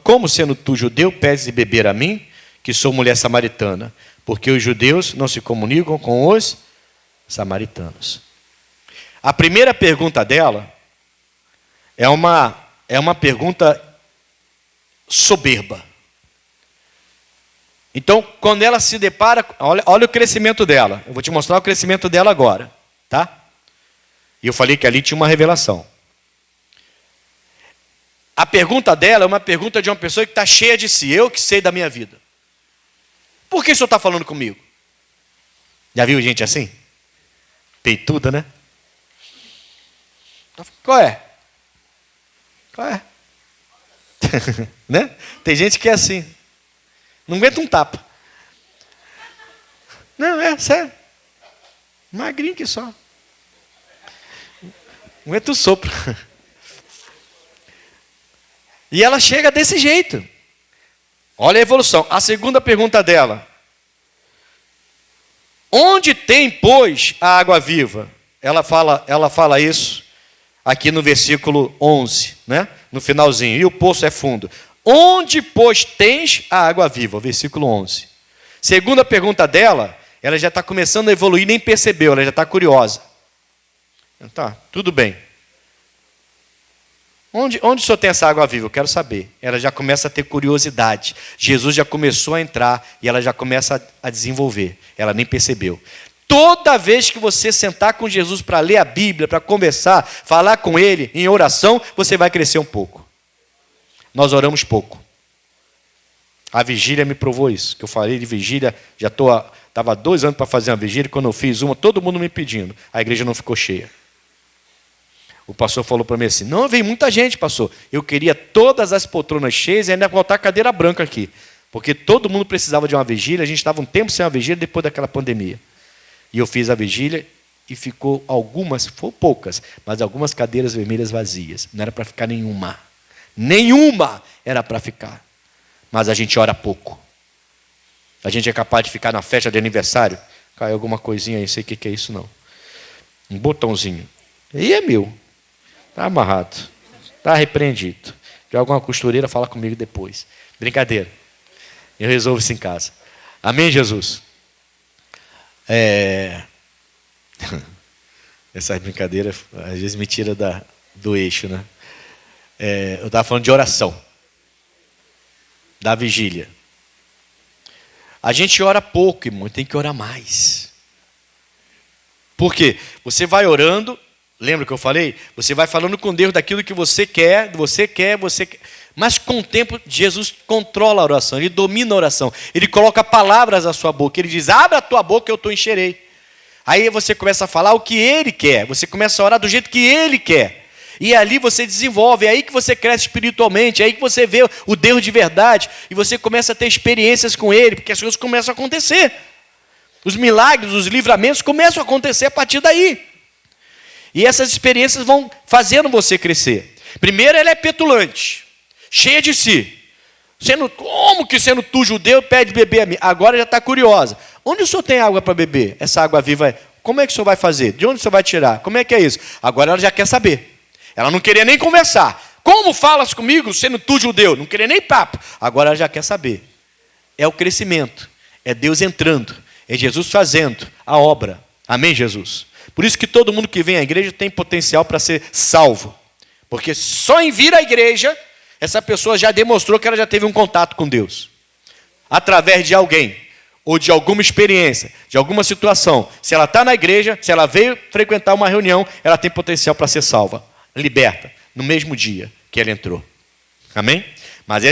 como sendo tu judeu, pedes de beber a mim, que sou mulher samaritana? porque os judeus não se comunicam com os samaritanos. A primeira pergunta dela é uma pergunta soberba. Então, quando ela se depara, olha o crescimento dela. Eu vou te mostrar o crescimento dela agora, tá? E eu falei que ali tinha uma revelação. A pergunta dela é uma pergunta de uma pessoa que está cheia de si. Eu que sei da minha vida. Por que o senhor está falando comigo? Já viu gente assim? Peituda, né? Qual é? Qual é? Né? Tem gente que é assim. Não aguenta um tapa. Não, é sério. Magrinho que só. Não aguenta o sopro. E ela chega desse jeito. Olha a evolução. A segunda pergunta dela. Onde tem, pois, a água viva? Ela fala isso aqui no versículo 11, né? No finalzinho. E o poço é fundo. Onde, pois, tens a água viva? Versículo 11. Segunda pergunta dela, ela já está começando a evoluir, nem percebeu, ela já está curiosa. Tá, tudo bem. Onde o senhor tem essa água viva? Eu quero saber. Ela já começa a ter curiosidade. Jesus já começou a entrar e ela já começa a desenvolver. Ela nem percebeu. Toda vez que você sentar com Jesus para ler a Bíblia, para conversar, falar com Ele em oração, você vai crescer um pouco. Nós oramos pouco. A vigília me provou isso. Que eu falei de vigília, estava 2 anos para fazer uma vigília, quando eu fiz uma, todo mundo me pedindo. A igreja não ficou cheia. O pastor falou para mim assim, não, veio muita gente, pastor. Eu queria todas as poltronas cheias e ainda botar a cadeira branca aqui. Porque todo mundo precisava de uma vigília, a gente estava um tempo sem uma vigília depois daquela pandemia. E eu fiz a vigília e ficou algumas, foram poucas, mas algumas cadeiras vermelhas vazias. Não era para ficar nenhuma. Nenhuma era para ficar. Mas a gente ora pouco. A gente é capaz de ficar na festa de aniversário. Caiu alguma coisinha aí, não sei o que é isso não. Um botãozinho. E é meu. Está amarrado. Está repreendido. De alguma costureira, fala comigo depois. Brincadeira. Eu resolvo isso em casa. Amém, Jesus? Essas brincadeiras às vezes me tira do eixo, né? Eu estava falando de oração. Da vigília. A gente ora pouco, irmão, tem que orar mais. Por quê? Você vai orando, lembra que eu falei? Você vai falando com Deus daquilo que você quer. Mas com o tempo, Jesus controla a oração, Ele domina a oração. Ele coloca palavras na sua boca. Ele diz, abre a tua boca que eu te encherei. Aí você começa a falar o que Ele quer. Você começa a orar do jeito que Ele quer. E ali você desenvolve, é aí que você cresce espiritualmente, é aí que você vê o Deus de verdade. E você começa a ter experiências com Ele, porque as coisas começam a acontecer. Os milagres, os livramentos começam a acontecer a partir daí. E essas experiências vão fazendo você crescer. Primeiro, ela é petulante, cheia de si. Como que sendo tu judeu pede beber a mim? Agora já está curiosa. Onde o senhor tem água para beber? Essa água viva, como é que o senhor vai fazer? De onde o senhor vai tirar? Como é que é isso? Agora ela já quer saber. Ela não queria nem conversar. Como falas comigo sendo tu judeu? Não queria nem papo. Agora ela já quer saber. É o crescimento. É Deus entrando. É Jesus fazendo a obra. Amém, Jesus? Por isso que todo mundo que vem à igreja tem potencial para ser salvo. Porque só em vir à igreja, essa pessoa já demonstrou que ela já teve um contato com Deus. Através de alguém, ou de alguma experiência, de alguma situação. Se ela está na igreja, se ela veio frequentar uma reunião, ela tem potencial para ser salva. Liberta, no mesmo dia que ela entrou. Amém? Mas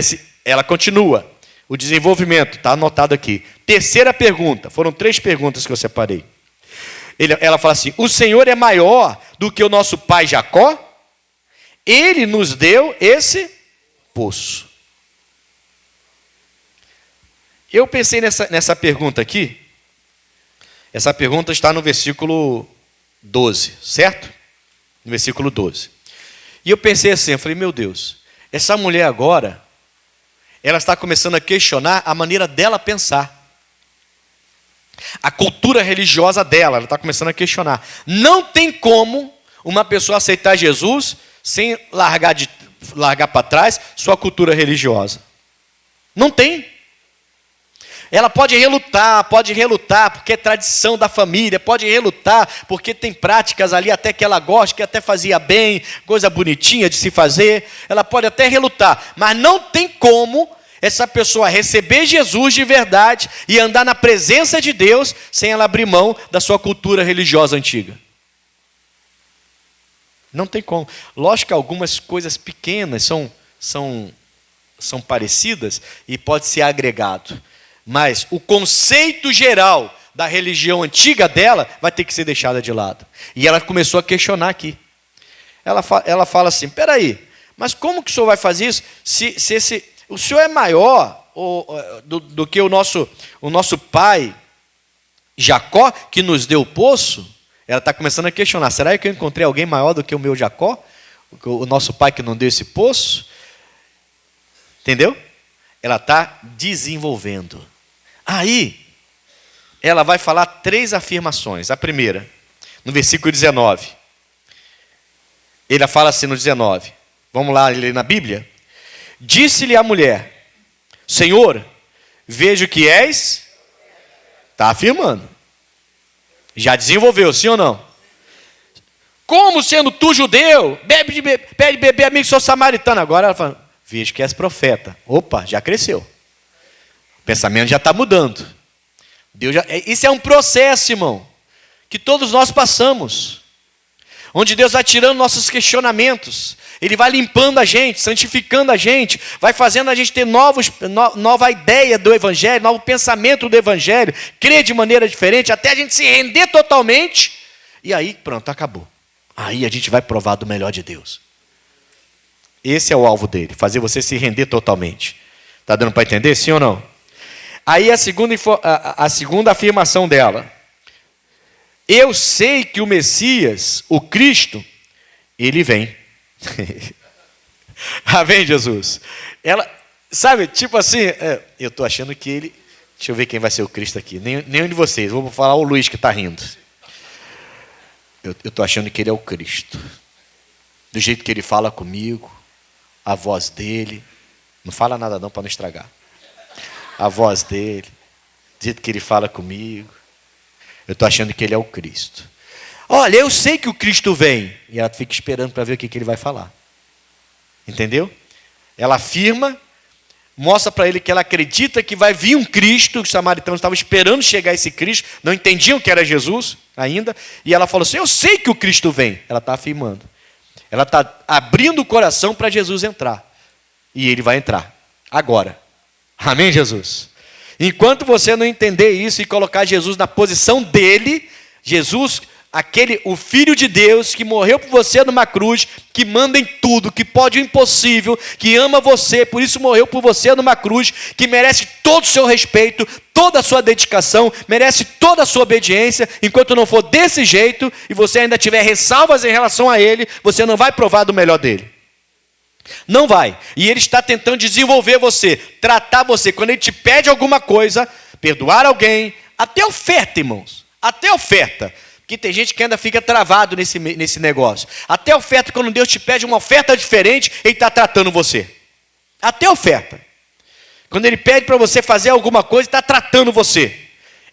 ela continua. O desenvolvimento, está anotado aqui. Terceira pergunta, foram 3 perguntas que eu separei. Ela fala assim, o Senhor é maior do que o nosso pai Jacó? Ele nos deu esse poço. Eu pensei nessa pergunta aqui. Essa pergunta está no versículo 12, certo? No versículo 12. E eu pensei assim, eu falei, meu Deus, essa mulher agora, ela está começando a questionar a maneira dela pensar. A cultura religiosa dela, ela está começando a questionar. Não tem como uma pessoa aceitar Jesus sem largar para trás sua cultura religiosa. Não tem. Ela pode relutar porque é tradição da família, pode relutar porque tem práticas ali até que ela gosta, que até fazia bem, coisa bonitinha de se fazer. Ela pode até relutar, mas não tem como essa pessoa receber Jesus de verdade e andar na presença de Deus sem ela abrir mão da sua cultura religiosa antiga. Não tem como. Lógico que algumas coisas pequenas são parecidas e pode ser agregado. Mas o conceito geral da religião antiga dela vai ter que ser deixada de lado. E ela começou a questionar aqui. Ela fala assim, peraí, mas como que o senhor vai fazer isso? Se o senhor é maior do que o nosso pai Jacó, que nos deu o poço? Ela está começando a questionar, será que eu encontrei alguém maior do que o meu Jacó? O nosso pai que não deu esse poço? Entendeu? Ela está desenvolvendo. Aí, ela vai falar 3 afirmações. A primeira, no versículo 19. Ele fala assim no 19. Vamos lá ler na Bíblia? Disse-lhe a mulher, Senhor, vejo que és... Está afirmando. Já desenvolveu, sim ou não? Como sendo tu judeu, pede beber a mim que sou samaritano. Agora ela fala, vejo que és profeta. Opa, já cresceu. O pensamento já está mudando. Isso é um processo, irmão, que todos nós passamos. Onde Deus vai tirando nossos questionamentos. Ele vai limpando a gente, santificando a gente, vai fazendo a gente ter nova ideia do Evangelho, novo pensamento do Evangelho, crer de maneira diferente, até a gente se render totalmente. E aí, pronto, acabou. Aí a gente vai provar do melhor de Deus. Esse é o alvo dele, fazer você se render totalmente. Está dando para entender, sim ou não? Aí a segunda afirmação dela. Eu sei que o Messias, o Cristo, ele vem. Amém, Jesus? Ela, sabe, tipo assim, eu estou achando que ele... Deixa eu ver quem vai ser o Cristo aqui. Nenhum de vocês. Vou falar o Luiz que está rindo. Eu estou achando que ele é o Cristo. Do jeito que ele fala comigo, a voz dele. Não fala nada não para não estragar. A voz dele, do jeito que ele fala comigo. Eu estou achando que ele é o Cristo. Olha, eu sei que o Cristo vem. E ela fica esperando para ver o que ele vai falar. Entendeu? Ela afirma, mostra para ele que ela acredita que vai vir um Cristo. Os samaritanos estavam esperando chegar esse Cristo. Não entendiam que era Jesus ainda. E ela falou assim, eu sei que o Cristo vem. Ela está afirmando. Ela está abrindo o coração para Jesus entrar. E ele vai entrar. Agora. Amém, Jesus? Enquanto você não entender isso e colocar Jesus na posição dele, Jesus, o Filho de Deus, que morreu por você numa cruz, que manda em tudo, que pode o impossível, que ama você, por isso morreu por você numa cruz, que merece todo o seu respeito, toda a sua dedicação, merece toda a sua obediência. Enquanto não for desse jeito, e você ainda tiver ressalvas em relação a ele, você não vai provar do melhor dele. Não vai. E ele está tentando desenvolver você, tratar você. Quando ele te pede alguma coisa, perdoar alguém, até oferta, irmãos. Até oferta. Porque tem gente que ainda fica travado nesse negócio. Até oferta, quando Deus te pede uma oferta diferente, ele está tratando você. Até oferta. Quando ele pede para você fazer alguma coisa, está tratando você.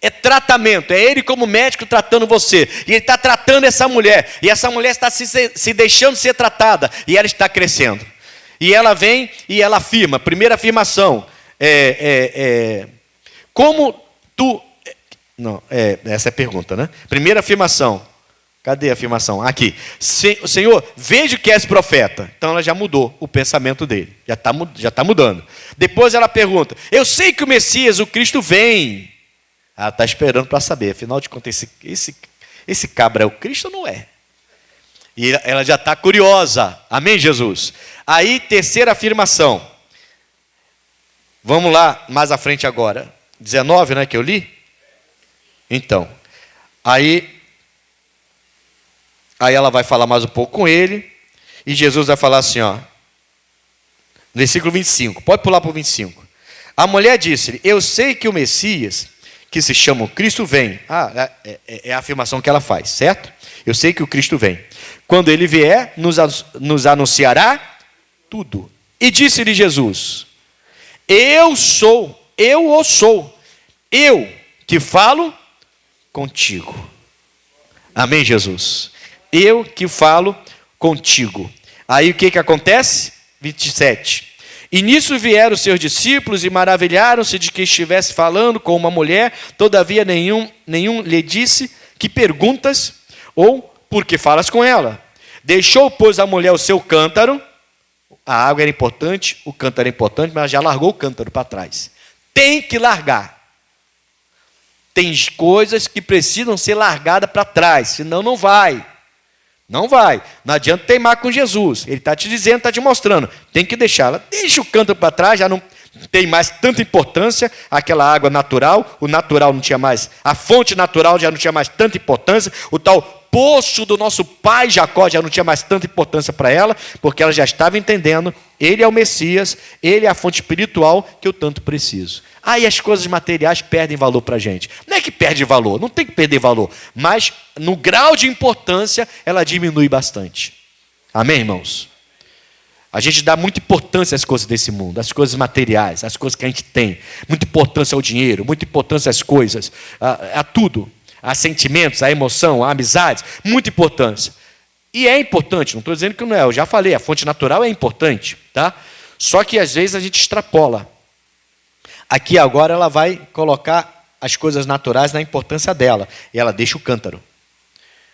É tratamento, é ele como médico tratando você. E ele está tratando essa mulher. E essa mulher está se deixando ser tratada. E ela está crescendo. E ela vem e ela afirma, primeira afirmação, como tu... Não, essa é a pergunta, né? Primeira afirmação, cadê a afirmação? Aqui, Senhor, vejo que és profeta. Então ela já mudou o pensamento dele, já está mudando. Depois ela pergunta, eu sei que o Messias, o Cristo vem. Ela está esperando para saber, afinal de contas, esse cabra é o Cristo ou não é? E ela já está curiosa. Amém, Jesus? Aí, terceira afirmação. Vamos lá, mais à frente agora. 19, né, que eu li? Então, aí ela vai falar mais um pouco com ele. E Jesus vai falar assim, ó. Versículo 25. Pode pular para o 25. A mulher disse-lhe, eu sei que o Messias, que se chama o Cristo, vem. É a afirmação que ela faz, certo? Eu sei que o Cristo vem. Quando ele vier, nos anunciará tudo. E disse-lhe Jesus, eu o sou, Eu que falo contigo. Amém, Jesus? Eu que falo contigo. Aí o que acontece? 27. E nisso vieram os seus discípulos e maravilharam-se de que estivesse falando com uma mulher, todavia nenhum lhe disse que perguntas ou por que falas com ela. Deixou, pois, a mulher o seu cântaro. A água era importante, o cântaro era importante, mas ela já largou o cântaro para trás. Tem que largar. Tem coisas que precisam ser largadas para trás, senão não vai. Não vai. Não adianta teimar com Jesus. Ele está te dizendo, está te mostrando. Tem que deixá-la. Deixa o cântaro para trás, já não tem mais tanta importância. Aquela água natural, o natural não tinha mais, a fonte natural já não tinha mais tanta importância. O tal poço do nosso pai Jacó já não tinha mais tanta importância para ela, porque ela já estava entendendo, ele é o Messias, ele é a fonte espiritual que eu tanto preciso. Aí as coisas materiais perdem valor para a gente. Não é que perde valor, não tem que perder valor, mas no grau de importância ela diminui bastante. Amém, irmãos? A gente dá muita importância às coisas desse mundo, às coisas materiais, às coisas que a gente tem. Muita importância ao dinheiro, muita importância às coisas, a tudo. A sentimentos, a emoção, a amizades, muita importância. E é importante, não estou dizendo que não é, eu já falei, a fonte natural é importante, tá? Só que às vezes a gente extrapola. Aqui agora ela vai colocar as coisas naturais na importância dela, e ela deixa o cântaro.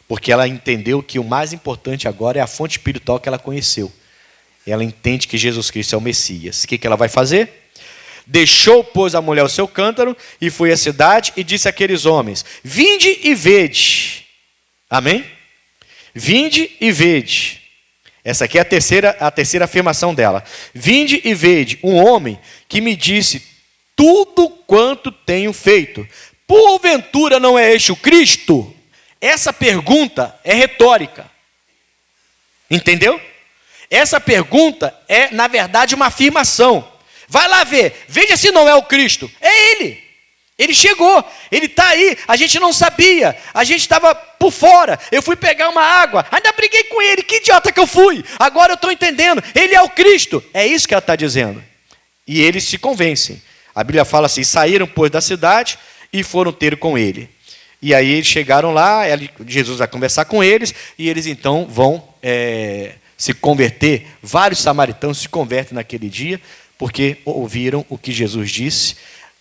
Porque ela entendeu que o mais importante agora é a fonte espiritual que ela conheceu. Ela entende que Jesus Cristo é o Messias. O que ela vai fazer? Deixou, pois, a mulher o seu cântaro e foi à cidade e disse àqueles homens: vinde e vede. Amém? Vinde e vede. Essa aqui é a terceira afirmação dela. Vinde e vede um homem que me disse tudo quanto tenho feito. Porventura não é este o Cristo? Essa pergunta é retórica. Entendeu? Essa pergunta é, na verdade, uma afirmação. Vai lá ver, veja se não é o Cristo. É Ele. Ele chegou, Ele está aí. A gente não sabia, a gente estava por fora. Eu fui pegar uma água, ainda briguei com Ele. Que idiota que eu fui. Agora eu estou entendendo, Ele é o Cristo. É isso que ela está dizendo. E eles se convencem. A Bíblia fala assim, saíram, pois, da cidade e foram ter com Ele. E aí eles chegaram lá, Jesus vai conversar com eles, e eles então vão se converter. Vários samaritanos se convertem naquele dia, porque ouviram o que Jesus disse.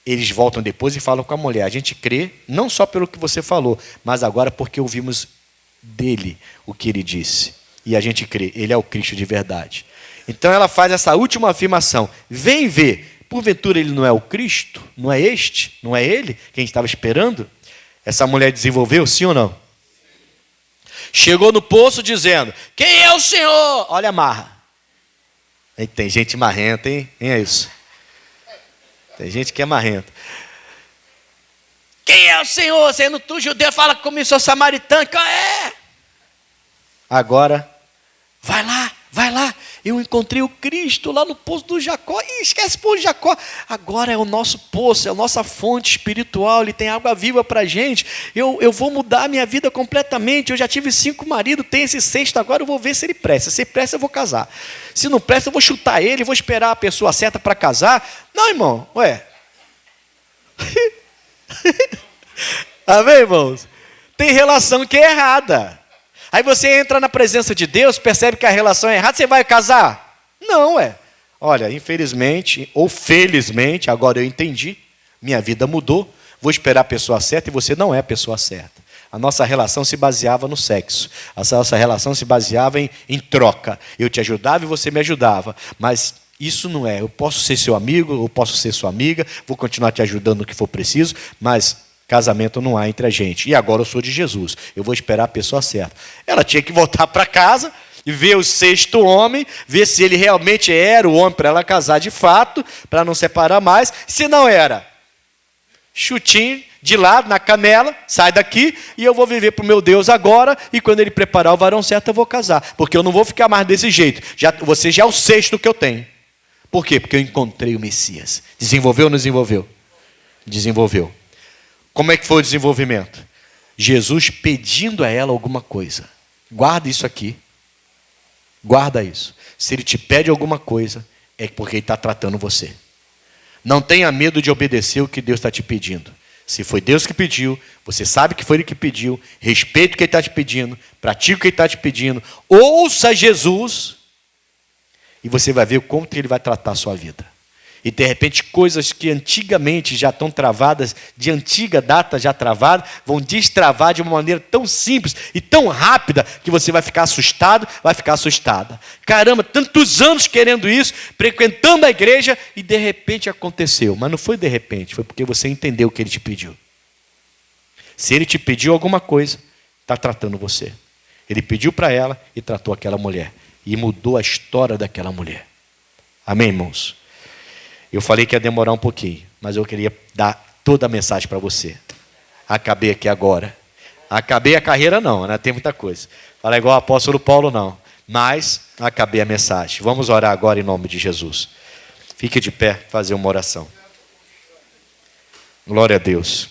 Eles voltam depois e falam com a mulher: a gente crê, não só pelo que você falou, mas agora porque ouvimos dele o que ele disse. E a gente crê, ele é o Cristo de verdade. Então ela faz essa última afirmação: vem ver, porventura ele não é o Cristo? Não é este? Não é ele que a gente estava esperando? Essa mulher desenvolveu, sim ou não? Chegou no poço dizendo: quem é o Senhor? Olha a marra. E tem gente marrenta, hein? É isso. Tem gente que é marrenta. Quem é o Senhor? Sendo tu judeu, fala comigo, sou samaritano. Qual é? Agora, vai lá. Eu encontrei o Cristo lá no poço do Jacó. Ih, esquece o poço de Jacó. Agora é o nosso poço, é a nossa fonte espiritual. Ele tem água viva para a gente. Eu vou mudar a minha vida completamente. Eu já tive 5 maridos, tenho esse 6º agora. Eu vou ver se ele presta. Se ele presta, eu vou casar. Se não presta, eu vou chutar ele, vou esperar a pessoa certa para casar. Não, irmão, ué. Amém, irmãos? Tem relação que é errada. Aí você entra na presença de Deus, percebe que a relação é errada, você vai casar? Não, Olha, infelizmente, ou felizmente, agora eu entendi, minha vida mudou, vou esperar a pessoa certa e você não é a pessoa certa. A nossa relação se baseava no sexo, a nossa relação se baseava em troca. Eu te ajudava e você me ajudava, mas isso não é. Eu posso ser seu amigo, eu posso ser sua amiga, vou continuar te ajudando no que for preciso, mas casamento não há entre a gente. E agora eu sou de Jesus. Eu vou esperar a pessoa certa. Ela tinha que voltar para casa e ver o 6º homem, ver se ele realmente era o homem para ela casar de fato, para não separar mais. Se não era, chutinho de lado, na canela, sai daqui e eu vou viver para o meu Deus agora, e quando ele preparar o varão certo eu vou casar. Porque eu não vou ficar mais desse jeito. Você já é o 6º que eu tenho. Por quê? Porque eu encontrei o Messias. Desenvolveu ou não desenvolveu? Desenvolveu. Como é que foi o desenvolvimento? Jesus pedindo a ela alguma coisa. Guarda isso aqui. Guarda isso. Se ele te pede alguma coisa, é porque ele está tratando você. Não tenha medo de obedecer o que Deus está te pedindo. Se foi Deus que pediu, você sabe que foi Ele que pediu, respeita o que Ele está te pedindo, pratica o que Ele está te pedindo, ouça Jesus, e você vai ver como que Ele vai tratar a sua vida. E de repente coisas que antigamente já estão travadas, de antiga data já travadas, vão destravar de uma maneira tão simples e tão rápida que você vai ficar assustado, vai ficar assustada. Caramba, tantos anos querendo isso, frequentando a igreja e de repente aconteceu. Mas não foi de repente, foi porque você entendeu o que Ele te pediu. Se Ele te pediu alguma coisa, está tratando você. Ele pediu para ela e tratou aquela mulher. E mudou a história daquela mulher. Amém, irmãos? Eu falei que ia demorar um pouquinho, mas eu queria dar toda a mensagem para você. Acabei aqui agora. Acabei a carreira não, né? Tem muita coisa. Fala igual o apóstolo Paulo não. Mas acabei a mensagem. Vamos orar agora em nome de Jesus. Fique de pé, fazer uma oração. Glória a Deus.